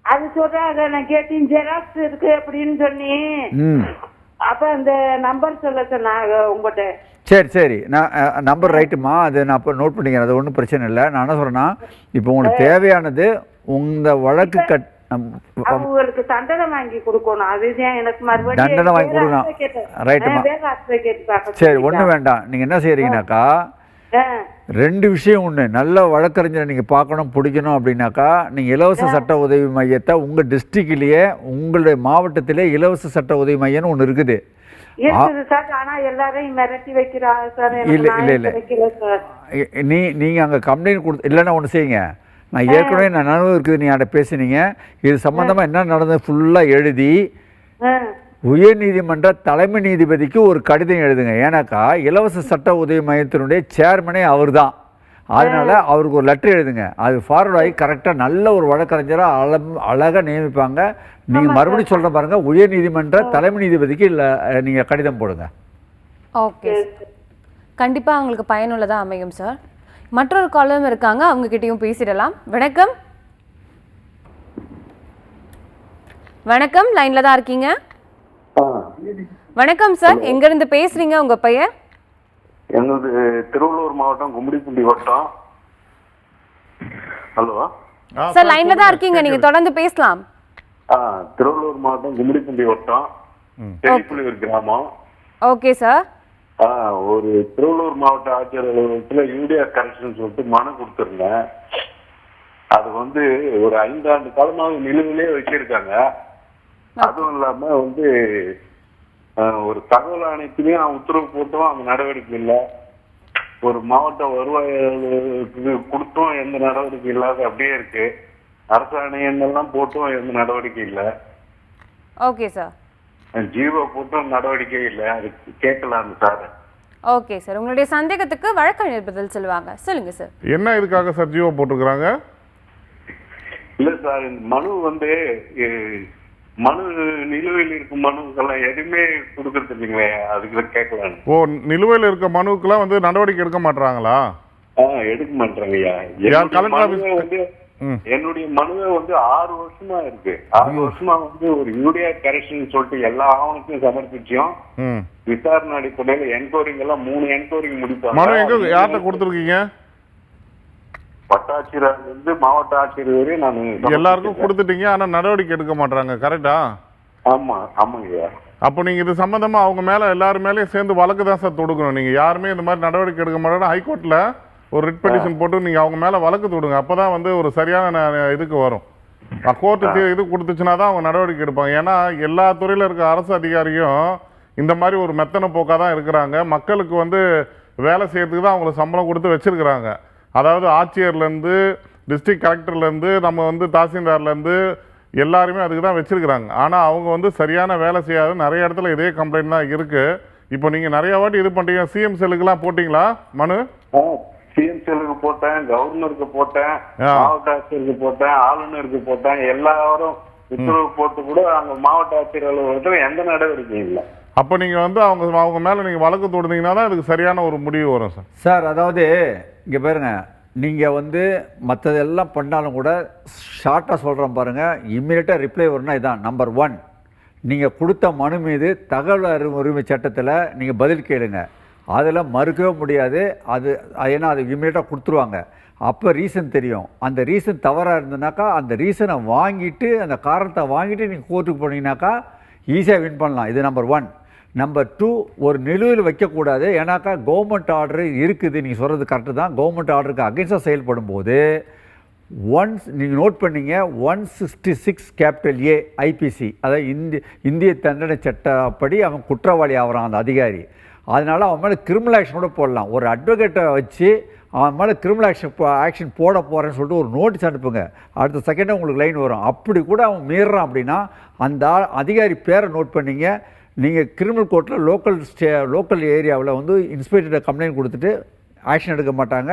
அது சொல்றாங்க. நான் கேட்டேன், ஜெராக்ஸ் இருக்கு அப்படின்னு சொன்னி. அப்ப அந்த நம்பர் சொல்ல சொன்னாங்க உங்கள்கிட்ட. சரி சரி. நான் நம்பர் ரைட்டுமா, அது நான் இப்போ நோட் பண்ணிக்கிறேன். அது ஒன்றும் பிரச்சனை இல்லை. நான் என்ன சொல்கிறேன்னா, இப்போ உங்களுக்கு தேவையானது உங்கள் வழக்கு அவங்களுக்கு தண்டனை வாங்கி கொடுக்கணும். அதுதான் எனக்கு மறுபடியும் தண்டனை வாங்கி கொடுக்கணும். ரைட்டுமா. சரி, ஒன்றும் வேண்டாம். நீங்கள் என்ன செய்கிறீங்கனாக்கா, 2 விஷயம். ஒன்று, நல்ல வழக்கறிஞரை நீங்கள் பார்க்கணும், பிடிக்கணும் அப்படின்னாக்கா, நீங்கள் இலவச சட்ட உதவி மையத்தை உங்கள் டிஸ்ட்ரிக்ட்லேயே, உங்களுடைய மாவட்டத்திலே இலவச சட்ட உதவி மையம்னு ஒன்று இருக்குது. நீங்கள் அங்கே கம்ப்ளைண்ட் கொடுத்து இல்லைன்னா ஒன்று செய்யுங்க. நான் ஏற்கனவே நான் நினைவு இருக்குது, நீ அதை பேசுனீங்க. இது சம்மந்தமாக என்ன நடந்தது ஃபுல்லாக எழுதி உயர்நீதிமன்ற தலைமை நீதிபதிக்கு ஒரு கடிதம் எழுதுங்க. ஏன்னாக்கா இலவச சட்ட உதவி மையத்தினுடைய சேர்மனே அவர் தான். அதனால அவருக்கு ஒரு லெட்டர் எழுதுங்க. அது ஃபார்வர்ட் ஆகி கரெக்டாக நல்ல ஒரு வழக்கறிஞராக அழகாக நியமிப்பாங்க. நீங்கள் மறுபடியும் சொல்கிற பாருங்க, உயர்நீதிமன்ற தலைமை நீதிபதிக்கு இல்லை நீங்கள் கடிதம் போடுங்க. ஓகே, கண்டிப்பாக அவங்களுக்கு பயனுள்ளதாக அமையும் சார். மற்றொரு காலம் இருக்காங்க, அவங்க கிட்டேயும் பேசிடலாம். வணக்கம். வணக்கம், லைன்ல தான் இருக்கீங்க. வணக்கம் சார், எங்க இருந்து பேசுறீங்க? உங்க பெயர்? எங்களது திருவள்ளூர் மாவட்டம் கும்மிடிப்பூண்டி வட்டம். ஹலோ சார், லைன்ல தான் இருக்கீங்க, நீங்க தொடர்ந்து பேசலாம். திருவள்ளூர் மாவட்டம் கும்மிடிப்பூண்டி வட்டம், தெளிப்புலியூர் கிராமம். Okay sir. ஒரு திருவள்ளூர் மாவட்ட ஆட்சியர் அலுவலகத்தில் யூரியா கரெக்ஷன் சொல்லிட்டு மனு கொடுத்துருந்தேன். அது வந்து ஒரு 5 ஆண்டு காலமாக நிலுவிலே வச்சிருக்காங்க. அதுவும் இல்லாம வந்து ஒரு தகவல் ஆணையத்திலேயே உத்தரவு போட்டும் அந்த நடவடிக்கை இல்லை. ஒரு மாவட்ட வருவாய் கொடுத்தும் எந்த நடவடிக்கை இல்லாத அப்படியே இருக்கு. அரசாணையெல்லாம் போட்டும் எந்த நடவடிக்கை இல்லை. Okay sir. ஜீவோ போட்டும் நடவடிக்கை இல்லை. அது கேட்கலாம் சார். ஓகே சார், உங்களுடைய சந்தேகத்துக்கு வழக்கறிஞர் பதில் சொல்லுவாங்க. சொல்லுங்க சார். என்ன இதுக்காக சார் ஜீவோ போட்டிருக்கிறாங்க? இல்ல சார், இந்த மனு வந்து மனு நிலுவையில் இருக்கும் மனுக்கெல்லாம் எதுவுமே கொடுக்கறது இல்லைங்களே, அதுக்குள்ள கேட்கலாம். ஓ, நிலுவையில் இருக்க மனுக்கெல்லாம் வந்து நடவடிக்கை எடுக்க மாட்டாங்களா? எடுக்க மாட்டாங்க ஐயா. என்னுடைய மனுவை வந்து 6 வருஷமா இருக்கு. 6 வருஷமா வந்து ஒரு யூரியா கரெக்ஷன் சொல்லிட்டு எல்லா ஆவணத்தையும் சமர்ப்பிச்சோம். விசாரணை அடிப்படையில என்கொயரிங் எல்லாம் 3 என்கொயரிங் முடிப்பாங்க. மனு எங்க யார்கிட்ட கொடுத்துருக்கீங்க? வட்டாட்சியர் இருந்து மாவட்ட ஆட்சியர் வரை நான் எல்லாருக்கும் கொடுத்துட்டீங்க. ஆனா நடவடிக்கை எடுக்க மாட்டாங்க, கரெக்டா? ஆமா ஆமாங்க. அப்போ நீங்க இது சம்பந்தமா அவங்க மேல எல்லாரும் மேலேயும் சேர்ந்து வழக்கு தான் சார் தொடுக்கணும். நீங்க யாருமே இந்த மாதிரி நடவடிக்கை எடுக்க மாட்டோம், ஹைகோர்ட்ல ஒரு ரிட் பெட்டிஷன் போட்டு நீங்க அவங்க மேல வழக்கு தொடுங்க. அப்பதான் வந்து ஒரு சரியான இதுக்கு வரும். கோர்ட்டு இது கொடுத்துச்சுன்னா தான் அவங்க நடவடிக்கை எடுப்பாங்க. ஏன்னா எல்லா துறையில இருக்க அரசு அதிகாரியும் இந்த மாதிரி ஒரு மெத்தன போக்கா தான் இருக்கிறாங்க. மக்களுக்கு வந்து வேலை செய்யறதுக்கு தான் அவங்களுக்கு சம்பளம் கொடுத்து வச்சிருக்கிறாங்க. அதாவது ஆட்சியர்லேருந்து டிஸ்ட்ரிக்ட் கலெக்டர்லேருந்து நம்ம வந்து தாசில்தார்லேருந்து எல்லாருமே அதுக்கு தான் வச்சிருக்கிறாங்க. ஆனால் அவங்க வந்து சரியான வேலை செய்யாத நிறைய இடத்துல இதே கம்ப்ளைண்ட் தான் இருக்குது. இப்போ நீங்கள் நிறைய வாட்டி இது பண்ணுறீங்க. சிஎம் செல்லுக்குலாம் போட்டிங்களா மனு? சிஎம் செல்லுக்கு போட்டேன், கவர்னருக்கு போட்டேன், மாவட்ட ஆட்சியருக்கு போட்டேன், ஆளுநருக்கு போட்டேன். எல்லாரும் உத்தரவு போட்டு கூட அங்கே மாவட்ட ஆட்சியர் அலுவலகத்தில் எந்த நடவடிக்கையும் இல்லை. அப்போ நீங்கள் வந்து அவங்க மேலே நீங்கள் வழக்கு தொடுத்தீங்கன்னா தான் இதுக்கு சரியான ஒரு முடிவு வரும் சார். சார், அதாவது இங்கே பாருங்க, நீங்கள் வந்து மற்றதெல்லாம் பண்ணாலும் கூட ஷார்ட்டாக சொல்கிறோம் பாருங்கள், இம்மீடியட்டாக ரிப்ளை வரும்னா இதான். நம்பர் 1, நீங்கள் கொடுத்த மனு மீது தகவல் உரிமை சட்டத்தில் நீங்கள் பதில் கேளுங்க. அதில் மறுக்கவே முடியாது. ஏன்னா அது இம்மீடியட்டாக கொடுத்துருவாங்க. அப்போ ரீசன் தெரியும். அந்த ரீசன் தவறாக இருந்ததுனாக்கா அந்த ரீசனை வாங்கிட்டு அந்த காரணத்தை வாங்கிட்டு நீங்கள் கோர்ட்டுக்கு போனீங்கன்னாக்கா ஈஸியாக வின் பண்ணலாம். இது நம்பர் 1. நம்பர் 2, ஒரு நிலுவையில் வைக்கக்கூடாது. ஏன்னாக்கா கவர்மெண்ட் ஆர்டர் இருக்குது, நீங்கள் சொல்கிறது கரெக்டு தான். கவர்மெண்ட் ஆர்டருக்கு அகென்ஸ்டாக செயல்படும் போது நீங்கள் நோட் பண்ணீங்க 166 கேபிட்டல் A IPC, அதாவது இந்திய தண்டனை சட்டப்படி அவன் குற்றவாளி ஆகிறான் அந்த அதிகாரி. அதனால் அவன் மேலே கிரிமினல் ஆக்ஷன் கூட போடலாம். ஒரு அட்வொகேட்டை வச்சு அவன் மேலே கிரிமினல் ஆக்ஷன் போட போகிறேன்னு சொல்லிட்டு ஒரு நோட்டீஸ் அனுப்புங்க. அடுத்த செகண்டே உங்களுக்கு லைன் வரும். அப்படி கூட அவன் மீறுறான் அப்படின்னா அந்த அதிகாரி பேரை நோட் பண்ணிங்க. நீங்கள் கிரிமினல் கோர்ட்டில் லோக்கல் ஏரியாவில் வந்து இன்ஸ்பெக்டர்கிட்ட கம்ப்ளைண்ட் கொடுத்துட்டு ஆக்ஷன் எடுக்க மாட்டாங்க.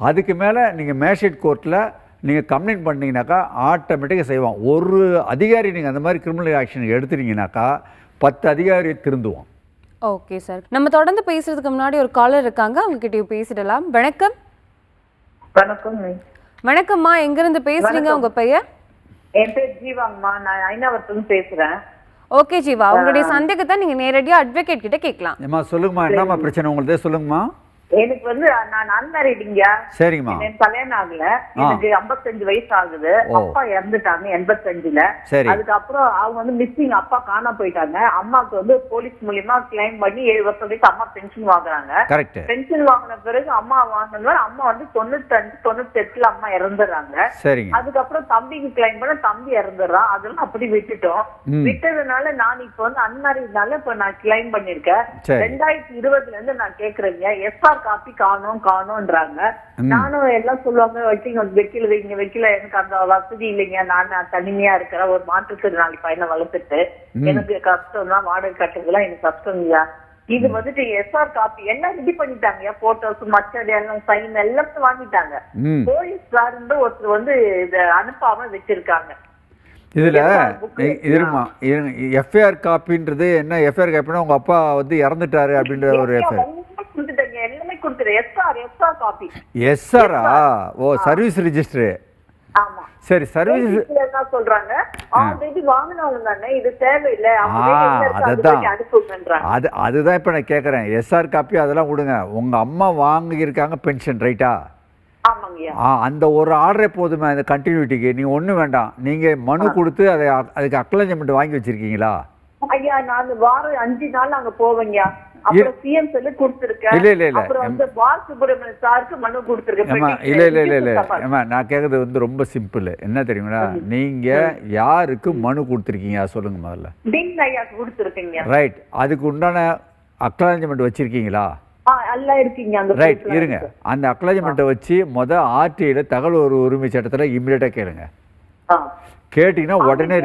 அதுக்கு மேலே நீங்கள் மேஜிஸ்ட்ரேட் கோர்ட்டில் நீங்கள் கம்ப்ளைண்ட் பண்ணிங்கனாக்கா ஆட்டோமேட்டிக்காக செய்வான். ஒரு அதிகாரி நீங்கள் அந்த மாதிரி கிரிமினல் ஆக்ஷன் எடுத்துட்டீங்கனாக்கா 10 அதிகாரி திருந்துவோம். ஓகே சார், நம்ம தொடர்ந்து பேசுறதுக்கு முன்னாடி ஒரு காலர் இருக்காங்க, அவங்க கிட்டயும் பேசிடலாம். வணக்கம். வணக்கம். வணக்கம்மா, எங்கிருந்து பேசுறீங்க? உங்க பெயர்? என் பேர் ஜீவாங்கம்மா, நான் ஐநாவரத்துல பேசுறேன். ஓகே ஜீவா, உங்களுடைய சந்தேகத்தை நீங்க நேரடியா அட்வொகேட் கிட்ட கேட்கலாம். ஏமா சொல்லுங்கம்மா, என்னம்மா பிரச்சனை உங்களுதே சொல்லுங்கம்மா. எனக்கு வந்து நான் அன்மேரிடுங்க. சரிங்கம்மா. எனக்கு கல்யாணம் ஆகல. எனக்கு 55 வயசு ஆகுது. அப்பா இறந்துட்டாங்க 85ல. அதுக்கப்புறம் அவங்க வந்து மிஸ்ஸிங், அப்பா காணாம போயிட்டாங்க. அம்மாவுக்கு வந்து போலீஸ் மூலியமா கிளைம் பண்ணி 7 வருஷம் வரைக்கும் அம்மா பென்ஷன் வாங்குறாங்க. பென்ஷன் வாங்கின பிறகு அம்மா வாங்கினது அம்மா வந்து 95 98ல அம்மா இறந்துடுறாங்க. அதுக்கப்புறம் தம்பிக்கு கிளைம் பண்ண தம்பி இறந்துடுறான். அதெல்லாம் அப்படி விட்டுட்டோம். விட்டதுனால நான் இப்ப வந்து அன்மேரிட்னால இப்ப நான் கிளைம் பண்ணிருக்கேன். 2020ல இருந்து நான் கேக்குறேங்க, எஸ்ஆர் காப்பி காணோன்றாங்க. நானும் எல்லாம் சொல்லுவாங்க வைக்கல எனக்கு அந்த வசதி இல்லைங்க, நான் தனிமையா இருக்கிறேன், ஒரு மாற்றுத்திறனாளி பையனை வளர்த்துட்டு எனக்கு கஷ்டம் தான், வாடகை கட்டுறதுலாம் எனக்கு கஷ்டம் இல்லையா. இது வந்துட்டு எஸ்ஆர் காப்பி எல்லாம் ரெடி பண்ணிட்டாங்க, போட்டோஸ் மச்சடி எல்லாம் சைன் எல்லாம் வாங்கிட்டாங்க. போலீஸ்காரன் ஒருத்தர் வந்து இதை அனுப்பாம வச்சிருக்காங்க. இதில் இருமா எஃப்ஐஆர் காப்பின்றது என்ன? எஃப்ஐஆர் காப்பினா உங்க அப்பா வந்து இறந்துட்டாரு அப்படின்ற ஒரு எஃப்ஐஆர். எல்லாமே கொடுத்துரு. SR copy. எஸ்ஆரா? ஓ, சர்வீஸ் ரெஜிஸ்டர். ஆமா. சரி, சர்வீஸ் என்ன சொல்றாங்க, ஆல்ரெடி வாங்குனவங்க தானே, இது தேவையில்லை, அதுதான் இப்ப நான் கேக்குறேன். எஸ்ஆர் காப்பி அதெல்லாம் விடுங்க. உங்க அம்மா வாங்கியிருக்காங்க பென்ஷன், ரைட்டா? அந்த ஒரு ஆர்டரே போதுமே அந்த கண்டினியூட்டிக்கு. நீங்க ஒண்ணு வேண்டாம், நீங்க மனு கொடுத்து அதுக்கு அக்னாலஜ்மெண்ட் வாங்கி வச்சிருக்கீங்களா? ஐயா, நான் வாரம் 5 நாள் அங்க போவேங்க. அப்புறம் சிஎம் சொல்லி கொடுத்திருக்கேன். இல்ல அப்புறம் வந்து பாலசுப்ரமணிய சாருக்கு மனு கொடுத்திருக்கேன். இல்ல நான் கேக்குறது வந்து ரொம்ப சிம்பிள். என்ன தெரியுங்களா, நீங்க யாருக்கு மனு கொடுத்திருக்கீங்க சொல்லுங்க முதல்ல. டின் ஐயா கொடுத்திருக்கீங்க. ரைட். அதுக்கு உண்டான அக்னாலஜ்மெண்ட் வச்சிருக்கீங்களா? எல்லாம் இருக்கீங்க. அந்த ரைட், இருங்க. அந்த அக்னாலஜ்மெண்ட்டை வச்சு ஆர்டிஐல தகவல் உரிமை சட்டத்துல இமிடியேட்டா கேளுங்க. கேட்டீங்கன்னா உடனே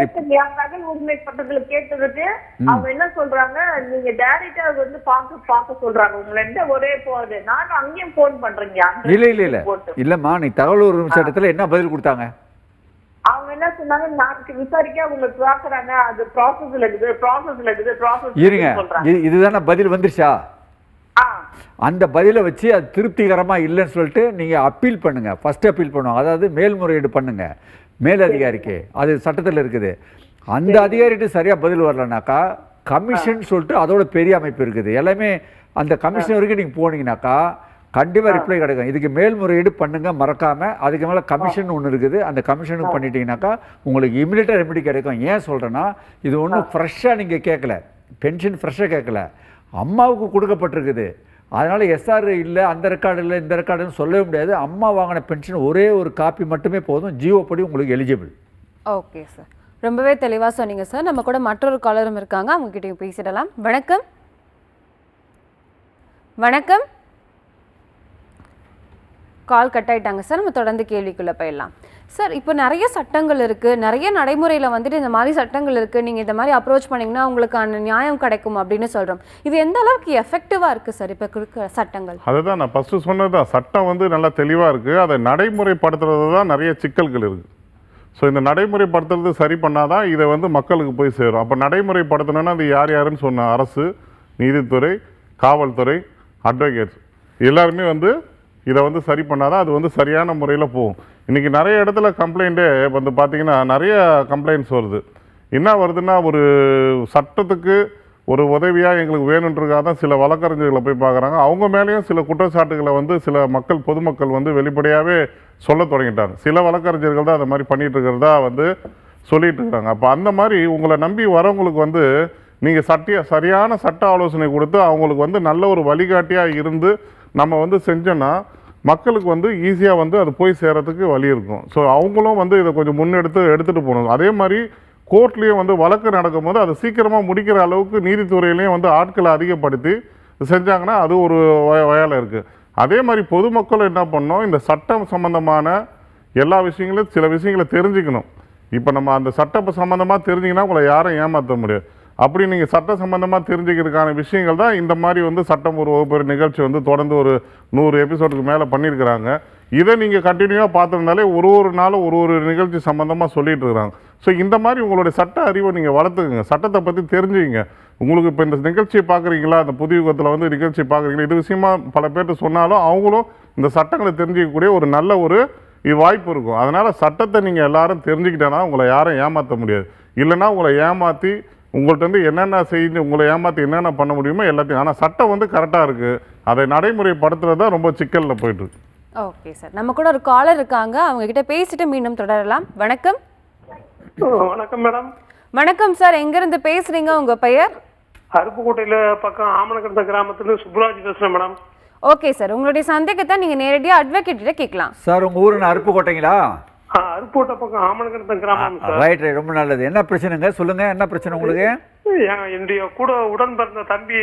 தகவல் உரிமை சட்டத்துல கேட்டதுக்கு அவங்க என்ன சொல்றாங்க, நீங்க டைரக்டா வந்து பார்க்க சொல்றாங்க உங்களை. ஒரே போகுது, நானும் அங்கேயும் போன் பண்றீங்க. இல்லம்மா, நீ தகவல் உரிமை சட்டத்துல என்ன பதில் கொடுத்தாங்க? அவங்க என்ன சொன்னாங்க, நாளைக்கு விசாரிக்க உங்களுக்கு பாக்குறாங்க, அது ப்ராசஸ்ல இருக்குது. இருங்க, இதுதானே பதில் வந்துருச்சா? அந்த பதிலை வச்சு அது திருப்திகரமா இல்லைன்னு சொல்லிட்டு நீங்க அப்பீல் பண்ணுங்க. ஃபர்ஸ்ட் அப்பீல் பண்ணுவாங்க, அதாவது மேல்முறையீடு பண்ணுங்க மேலதிகாரிக்கு. அது சட்டத்தில் இருக்குது. அந்த அதிகாரிட்டு சரியா பதில் வரலனாக்கா கமிஷன் சொல்லிட்டு அதோட பெரிய அமைப்பு இருக்குது. எல்லாமே அந்த கமிஷன் வரைக்கும் நீங்க போனீங்கன்னாக்கா கண்டிப்பா ரிப்ளை கிடைக்கும். இதுக்கு மேல்முறையீடு பண்ணுங்க மறக்காம. அதுக்கு மேல கமிஷன் ஒன்று இருக்குது, அந்த கமிஷனுக்கு பண்ணிட்டீங்கன்னாக்கா உங்களுக்கு இமிடியேட்டா ரெமெடி கிடைக்கும். ஏன் சொல்றேன்னா, இது ஒன்றும் ஃப்ரெஷ்ஷாக நீங்க கேட்கல, பென்ஷன் ஃப்ரெஷ்ஷாக கேட்கல, அம்மாவுக்கு கொடுக்கப்பட்டிருக்குது. அதனால எஸ்ஆர் இல்லை, அந்த ரெக்கார்டு இல்லை, இந்த ரெக்கார்டுன்னு சொல்லவே முடியாது. அம்மா வாங்கின பென்ஷன் ஒரே ஒரு காப்பி மட்டுமே போதும், ஜியோ படி உங்களுக்கு எலிஜிபிள். ஓகே சார், ரொம்பவே தெளிவாக சொன்னீங்க சார். நம்ம கூட மற்றொரு காலரும் இருக்காங்க, அவங்க கிட்டயும் பேசிடலாம். வணக்கம். வணக்கம். கால் கட் ஆயிட்டாங்க சார். நம்ம தொடர்ந்து கேள்விக்குள்ளே போயிடலாம் சார். இப்போ நிறைய சட்டங்கள் இருக்குது, நிறைய நடைமுறையில் வந்துட்டு இந்த மாதிரி சட்டங்கள் இருக்குது, நீங்கள் இந்த மாதிரி அப்ரோச் பண்ணிங்கன்னா உங்களுக்கான நியாயம் கிடைக்கும் அப்படின்னு சொல்கிறோம். இது எந்த அளவுக்கு எஃபெக்டிவாக இருக்குது சார் இப்போ கொடுக்க சட்டங்கள்? அதுதான் நான் ஃபஸ்ட்டு சொன்னதுதான், சட்டம் வந்து நல்லா தெளிவாக இருக்குது. அதை நடைமுறைப்படுத்துறது தான் நிறைய சிக்கல்கள் இருக்குது. ஸோ இந்த நடைமுறைப்படுத்துறது சரி பண்ணால் தான் இதை வந்து மக்களுக்கு போய் சேரும். அப்போ நடைமுறைப்படுத்தணும்னா அது யாருன்னு சொன்ன அரசு, நீதித்துறை, காவல்துறை, அட்வொகேட்ஸ் எல்லாருமே வந்து இதை வந்து சரி பண்ணாதான் அது வந்து சரியான முறையில் போகும். இன்றைக்கி நிறைய இடத்துல கம்ப்ளைண்ட்டே வந்து பார்த்திங்கன்னா நிறைய கம்ப்ளைண்ட்ஸ் வருது. என்ன வருதுன்னா, ஒரு சட்டத்துக்கு ஒரு உதவியாக எங்களுக்கு வேணுன்றதுக்காக தான் சில வழக்கறிஞர்களை போய் பார்க்குறாங்க. அவங்க மேலேயும் சில குற்றச்சாட்டுகளை வந்து சில மக்கள் பொதுமக்கள் வந்து வெளிப்படையாகவே சொல்ல தொடங்கிட்டாங்க. சில வழக்கறிஞர்கள் தான் அந்த மாதிரி பண்ணிகிட்டு இருக்கிறதா வந்து சொல்லிட்டு இருக்கிறாங்க. அப்போ அந்த மாதிரி உங்களை நம்பி வரவங்களுக்கு வந்து நீங்கள் சரியான சட்ட ஆலோசனை கொடுத்து அவங்களுக்கு வந்து நல்ல ஒரு வழிகாட்டியாக இருந்து நம்ம வந்து செஞ்சோன்னா மக்களுக்கு வந்து ஈஸியாக வந்து அது போய் சேரத்துக்கு வழி இருக்கும். ஸோ அவங்களும் வந்து இதை கொஞ்சம் எடுத்துகிட்டு போகணும். அதே மாதிரி கோர்ட்லேயும் வந்து வழக்கு நடக்கும்போது அதை சீக்கிரமாக முடிக்கிற அளவுக்கு நீதித்துறையிலையும் வந்து ஆட்களை அதிகப்படுத்தி செஞ்சாங்கன்னா அது ஒரு வயலில் இருக்குது. அதே மாதிரி பொதுமக்களும் என்ன பண்ணணும், இந்த சட்டம் சம்மந்தமான எல்லா விஷயங்களும் சில விஷயங்களை தெரிஞ்சுக்கணும். இப்போ நம்ம அந்த சட்ட சம்மந்தமாக தெரிஞ்சிங்கன்னா உங்களை யாரும் ஏமாற்ற முடியாது. அப்படி நீங்கள் சட்ட சம்மந்தமாக தெரிஞ்சுக்கிறதுக்கான விஷயங்கள் தான் இந்த மாதிரி வந்து சட்டம் ஒரு வகுப்பு நிகழ்ச்சி வந்து தொடர்ந்து ஒரு 100 எபிசோடுக்கு மேலே பண்ணியிருக்கிறாங்க. இதை நீங்கள் கண்டினியூவாக பார்த்துருந்தாலே ஒரு நாளும் ஒரு நிகழ்ச்சி சம்மந்தமாக சொல்லிட்டு இருக்கிறாங்க. ஸோ இந்த மாதிரி உங்களுடைய சட்ட அறிவை நீங்கள் வளர்த்துக்குங்க, சட்டத்தை பற்றி தெரிஞ்சுக்கிங்க. உங்களுக்கு இப்போ இந்த நிகழ்ச்சியை பார்க்குறீங்களா, அந்த புதிய யுகத்தில் வந்து நிகழ்ச்சி பார்க்குறீங்களா, இது விஷயமா பல பேர்ட்டு சொன்னாலும் அவங்களும் இந்த சட்டங்களை தெரிஞ்சிக்கக்கூடிய ஒரு நல்ல ஒரு வாய்ப்பு இருக்கும். அதனால் சட்டத்தை நீங்கள் எல்லாரும் தெரிஞ்சுக்கிட்டேன்னா உங்களை யாரும் ஏமாற்ற முடியாது. இல்லைன்னா உங்களை ஏமாற்றி உங்கள்கிட்ட வந்து என்னென்ன செஞ்சு உங்களை ஏமாற்றி என்னென்ன பண்ண முடியுமோ எல்லாத்தையும். ஆனால் சட்டம் வந்து கரெக்டாக இருக்குது, அதை நடைமுறைப்படுத்துறது தான் ரொம்ப சிக்கலில் போயிட்டுருக்கு. ஓகே சார், நம்ம கூட ஒரு காலர் இருக்காங்க, அவங்க கிட்ட பேசிட்டு மீண்டும் தொடரலாம். வணக்கம். வணக்கம் மேடம். வணக்கம் சார், எங்கிருந்து பேசுறீங்க, உங்க பெயர்? அருப்புக்கோட்டையில பக்கம் ஆமணக்கந்த கிராமத்துல சுப்ராஜ் பேசுறேன் மேடம். ஓகே சார், உங்களுடைய சந்தேகத்தை நீங்க நேரடியாக அட்வொகேட் கிட்ட கேட்கலாம். சார் உங்க ஊரு அருப்புக்கோட்டைங்களா? அருப்புக்கோட்டை பக்கம் ஆமணக்கந்த கிராமம் சார். ரைட், ரொம்ப நல்லது. என்ன பிரச்சனைங்க சொல்லுங்க, என்ன பிரச்சனை உங்களுக்கு? என்னுடைய கூட உடன் பிறந்த தம்பி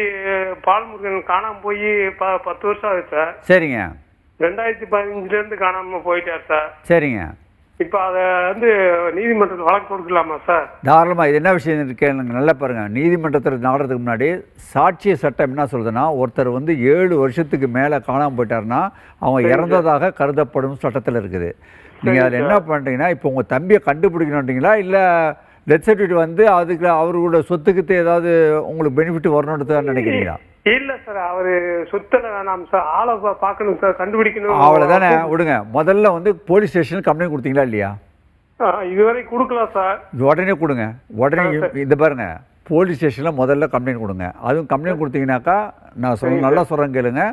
பால்முருகன் காணாம போய் 10 வருஷம் ஆகுது சார். சரிங்க. 2015 இருந்து காணாம போயிட்டார் சார். சரிங்க. இப்ப அதை வந்து நீதிமன்றத்தில் வழக்கு கொடுக்கலாமா சார்? தாராளமாக. இது என்ன விஷயம் இருக்கு நல்லா பாருங்க. நீதிமன்றத்தில் நாடுறதுக்கு முன்னாடி சாட்சிய சட்டம் என்ன சொல்லுதுன்னா, ஒருத்தர் வந்து 7 வருஷத்துக்கு மேலே காணாமல் போயிட்டாருன்னா அவங்க இறந்ததாக கருதப்படும் சட்டத்தில் இருக்குது. நீங்கள் அதில் என்ன பண்ணுறீங்கன்னா, இப்போ உங்கள் தம்பியை கண்டுபிடிக்கணுன்றீங்களா, இல்லை டெத் சர்டிஃபிகேட் வந்து அதுக்கு அவரோட சொத்துக்கு ஏதாவது உங்களுக்கு பெனிஃபிட் வரணுன்றது நினைக்கிறீங்களா? இல்ல சார், அவரு சொத்துல வேணாம் சார், ஆளை பார்க்கணும் சார், கண்டுபிடிக்கணும். அவ்வளோதானே, விடுங்க. முதல்ல வந்து போலீஸ் ஸ்டேஷனுக்கு கம்ப்ளைண்ட் கொடுத்தீங்களா இல்லையா? இதுவரை கொடுக்கலாம் சார். உடனே கொடுங்க. உடனே இந்த பாருங்க, போலீஸ் ஸ்டேஷனில் முதல்ல கம்ப்ளைண்ட் கொடுங்க. அதுவும் கம்ப்ளைண்ட் கொடுத்தீங்கன்னாக்கா நான் நல்லா சொல்கிறேன் கேளுங்க,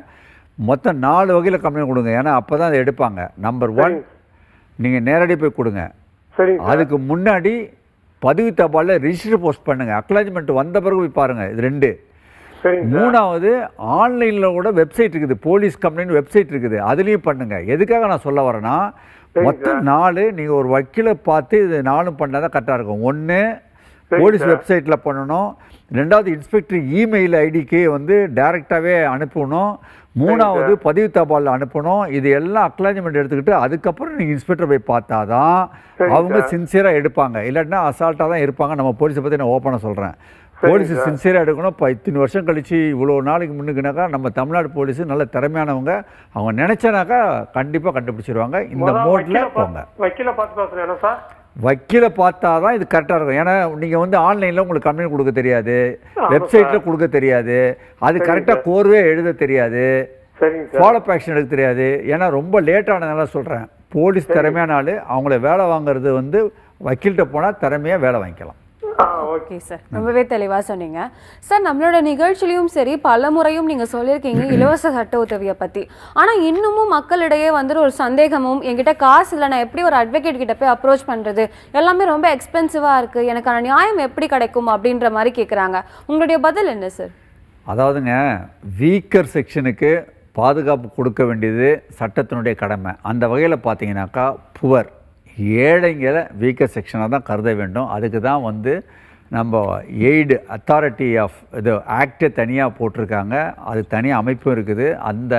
மொத்தம் 4 வகையில் கம்ப்ளைண்ட் கொடுங்க. ஏன்னா அப்போ தான் அதை எடுப்பாங்க. நம்பர் 1, நீங்கள் நேரடி போய் கொடுங்க. அதுக்கு முன்னாடி பதிவு தபாலில் ரிஜிஸ்டர் போஸ்ட் பண்ணுங்க. அக்னாலஜ்மெண்ட் வந்த பிறகு போய் பாருங்க. இது 2. 3வது, ஆன்லைனில் கூட வெப்சைட் இருக்குது, போலீஸ் கம்ப்ளைண்ட் வெப்சைட் இருக்குது, அதுலேயும் பண்ணுங்க. எதுக்காக நான் சொல்ல வரேன்னா, மொத்தம் 4 நீங்கள் ஒரு வக்கீலை பார்த்து இது 4 பண்ணால் தான் கரெக்டாக இருக்கும். 1 போலீஸ் வெப்சைட்டில் பண்ணணும். 2வது இன்ஸ்பெக்டர் இமெயில் ஐடிக்கு வந்து டைரெக்டாகவே அனுப்பணும். 3வது பதிவு தபாலில் அனுப்பணும். இது எல்லாம் அக்னாலஜ்மெண்ட் எடுத்துக்கிட்டு அதுக்கப்புறம் நீங்கள் இன்ஸ்பெக்டர் போய் பார்த்தா தான் அவங்க சின்சியராக எடுப்பாங்க. இல்லாட்டினா அசால்ட்டாக தான் இருப்பாங்க. நம்ம போலீஸை பற்றி நான் ஓப்பனாக சொல்கிறேன். போலீஸ் சின்சியராக எடுக்கணும். இப்போ இத்தனை வருஷம் கழிச்சு இவ்வளோ நாளைக்கு முன்னுக்குனாக்கா நம்ம தமிழ்நாடு போலீஸ் நல்ல திறமையானவங்க. அவங்க நினைச்சனாக்கா கண்டிப்பாக கண்டுபிடிச்சிருவாங்க. இந்த மோட்ல போங்க. வக்கீலை பார்த்து பேசுறேன் சார். வக்கீலை பார்த்தா தான் இது கரெக்டாக இருக்கும். ஏன்னா நீங்கள் வந்து ஆன்லைனில் உங்களுக்கு கம்ப்ளைண்ட் கொடுக்க தெரியாது, வெப்சைட்டில் கொடுக்க தெரியாது, அது கரெக்டாக கோர்வே எழுத தெரியாது, ஃபாலோஅப் ஆக்ஷன் எடுக்க தெரியாது. ஏன்னா ரொம்ப லேட்டானதுனால சொல்கிறேன். போலீஸ் திறமையான ஆள், அவங்கள வேலை வாங்குறது வந்து வக்கீல்கிட்ட போனால் திறமையாக வேலை வாங்கிக்கலாம். ஓகே சார், ரொம்பவே தெளிவாக சொன்னீங்க சார். நம்மளோட நிகழ்ச்சியிலையும் சரி பல முறையும் நீங்கள் சொல்லியிருக்கீங்க இலவச சட்ட உதவியை பற்றி. ஆனால் இன்னமும் மக்களிடையே வந்துட்டு ஒரு சந்தேகமும், என்கிட்ட காசு இல்லை, நான் எப்படி ஒரு அட்வொகேட் கிட்ட போய் அப்ரோச் பண்ணுறது, எல்லாமே ரொம்ப எக்ஸ்பென்சிவாக இருக்குது, எனக்கான நியாயம் எப்படி கிடைக்கும் அப்படின்ற மாதிரி கேட்குறாங்க. உங்களுடைய பதில் என்ன சார்? அதாவதுங்க, வீக்கர் செக்ஷனுக்கு பாதுகாப்பு கொடுக்க வேண்டியது சட்டத்தினுடைய கடமை. அந்த வகையில் பார்த்தீங்கன்னாக்கா புவர் ஏழைங்களை வீக்கர் செக்ஷனாக தான் கருத வேண்டும். அதுக்கு தான் வந்து நம்ம எய்டு அத்தாரிட்டி ஆஃப் இது ஆக்டை தனியாக போட்டிருக்காங்க. அது தனியாக அமைப்பும் இருக்குது. அந்த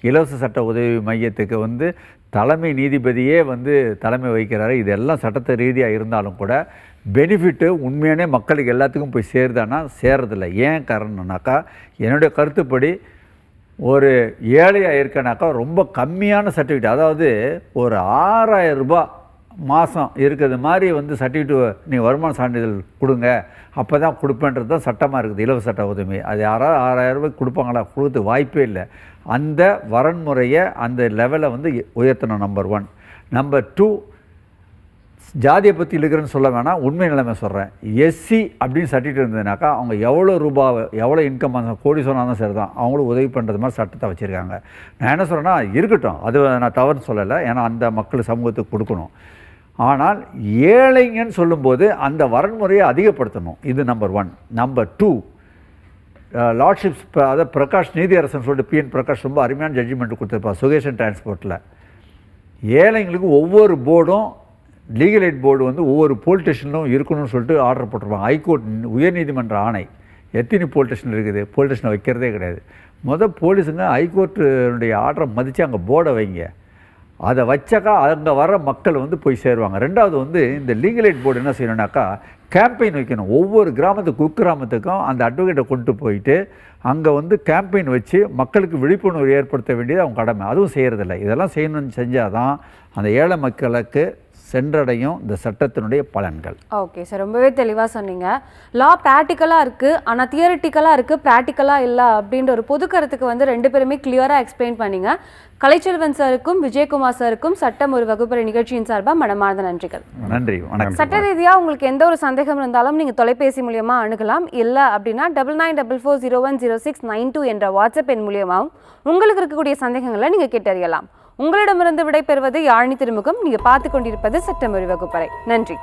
இலவச சட்ட உதவி மையத்துக்கு வந்து தலைமை நீதிபதியே வந்து தலைமை வகிக்கிறாரு. இதெல்லாம் சட்டத்தை ரீதியாக இருந்தாலும் கூட பெனிஃபிட்டு உண்மையானே மக்களுக்கு எல்லாத்துக்கும் போய் சேருதானா? சேரதில்லை. ஏன் காரணம்னாக்கா, என்னுடைய கருத்துப்படி ஒரு ஏழையாக இருக்கனாக்கா ரொம்ப கம்மியான சர்டிஃபிகேட், அதாவது ஒரு 6000 ரூபாய் மாதம் இருக்கிறது மாதிரி வந்து சர்டிஃபிகேட் நீங்கள் வருமான சான்றிதழ் கொடுங்க, அப்போ தான் கொடுப்பேன்றது தான் சட்டமாக இருக்குது இலவச சட்ட உதவி. அது யாராவது 6000 ரூபாய்க்கு கொடுப்பாங்களா? கொடுத்து வாய்ப்பே இல்லை. அந்த வரன்முறையை அந்த லெவலை வந்து உயர்த்தணும். நம்பர் 1. நம்பர் 2, ஜாதியை பற்றி இருக்கிறேன்னு சொல்ல வேணாம், உண்மை நிலைமை சொல்கிறேன். எஸ்சி அப்படின்னு சட்டிட்டு இருந்ததுனாக்கா அவங்க எவ்வளோ ரூபாய் எவ்வளோ இன்கம் கோடி சொன்னாலும் சரி தான் அவங்களும் உதவி பண்ணுறது மாதிரி சட்டத்தை வச்சுருக்காங்க. நான் என்ன சொல்கிறேன்னா இருக்கட்டும், அது நான் தவறுன்னு சொல்லலை, ஏன்னா அந்த மக்கள் சமூகத்துக்கு கொடுக்கணும். ஆனால் ஏழைங்கன்னு சொல்லும்போது அந்த வரன்முறையை அதிகப்படுத்தணும். இது நம்பர் 1. நம்பர் 2, லார்ட்ஷிப்ஸ் அதாவது பிரகாஷ் நீதியரசன் சொல்லிட்டு PN பிரகாஷ் ரொம்ப அருமையான ஜட்ஜ்மெண்ட் கொடுத்துருப்பார் சுகேஷன் டிரான்ஸ்போர்ட்டில். ஏழைங்களுக்கு ஒவ்வொரு போர்டும் லீகல் எய்ட் போர்டு வந்து ஒவ்வொரு போலீஸ் ஸ்டேஷனிலும் இருக்கணும்னு சொல்லிட்டு ஆர்டர் போட்டிருப்பாங்க. ஹைகோர்ட் உயர்நீதிமன்ற ஆணை. எத்தனை போலீஸ் ஸ்டேஷன் இருக்குது? போலீஸ் ஸ்டேஷனை வைக்கிறதே கிடையாது. போலீஸுங்க ஹைகோர்ட்டுடைய ஆர்டரை மதித்து அங்கே போர்டை வைங்க. அதை வச்சாக்கா அங்கே வர மக்கள் வந்து போய் சேருவாங்க. ரெண்டாவது வந்து இந்த லீகல் எய்ட் போர்டு என்ன செய்யணும்னாக்கா கேம்பெயின் வைக்கணும். ஒவ்வொரு கிராமத்துக்கு குக்கிராமத்துக்கும் அந்த அட்வொகேட்டை கொண்டு போயிட்டு அங்கே வந்து கேம்பெயின் வச்சு மக்களுக்கு விழிப்புணர்வு ஏற்படுத்த வேண்டியது அவங்க கடமை. அதுவும் செய்கிறதில்ல. இதெல்லாம் செய்யணும்னு செஞ்சால் தான் அந்த ஏழை மக்களுக்கு சென்றடையும் இந்த சட்டத்தினுடைய பலன்கள். ஓகே சார், ரொம்பவே தெளிவாக சொன்னீங்க. லா ப்ராக்டிக்கலாக இருக்குது, ஆனால் தியரிட்டிக்கலாக இருக்குது, ப்ராக்டிக்கலாக இல்லை அப்படின்ற ஒரு பொது கருத்துக்கு வந்து 2 பேருமே கிளியராக எக்ஸ்பிளைன் பண்ணீங்க. கலைச்செல்வன் சாருக்கும் விஜயகுமார் சாருக்கும் சட்டம் ஒரு வகுப்பறை நிகழ்ச்சியின் சார்பாக மனமார்ந்த நன்றிகள். நன்றி, வணக்கம். சட்ட ரீதியாக உங்களுக்கு எந்த ஒரு சந்தேகம் இருந்தாலும் நீங்கள் தொலைபேசி மூலியமாக அணுகலாம். இல்லை அப்படின்னா 9944010692 என்ற வாட்ஸ்அப் எண் மூலியமாகவும் உங்களுக்கு இருக்கக்கூடிய சந்தேகங்களை நீங்கள் கேட்டறியலாம். உங்களிடமிருந்து விடைபெறுவது யாழினி திருமுகம். நீங்கள் பார்த்து கொண்டிருப்பது சட்டம் ஒரு வகுப்பறை. நன்றி.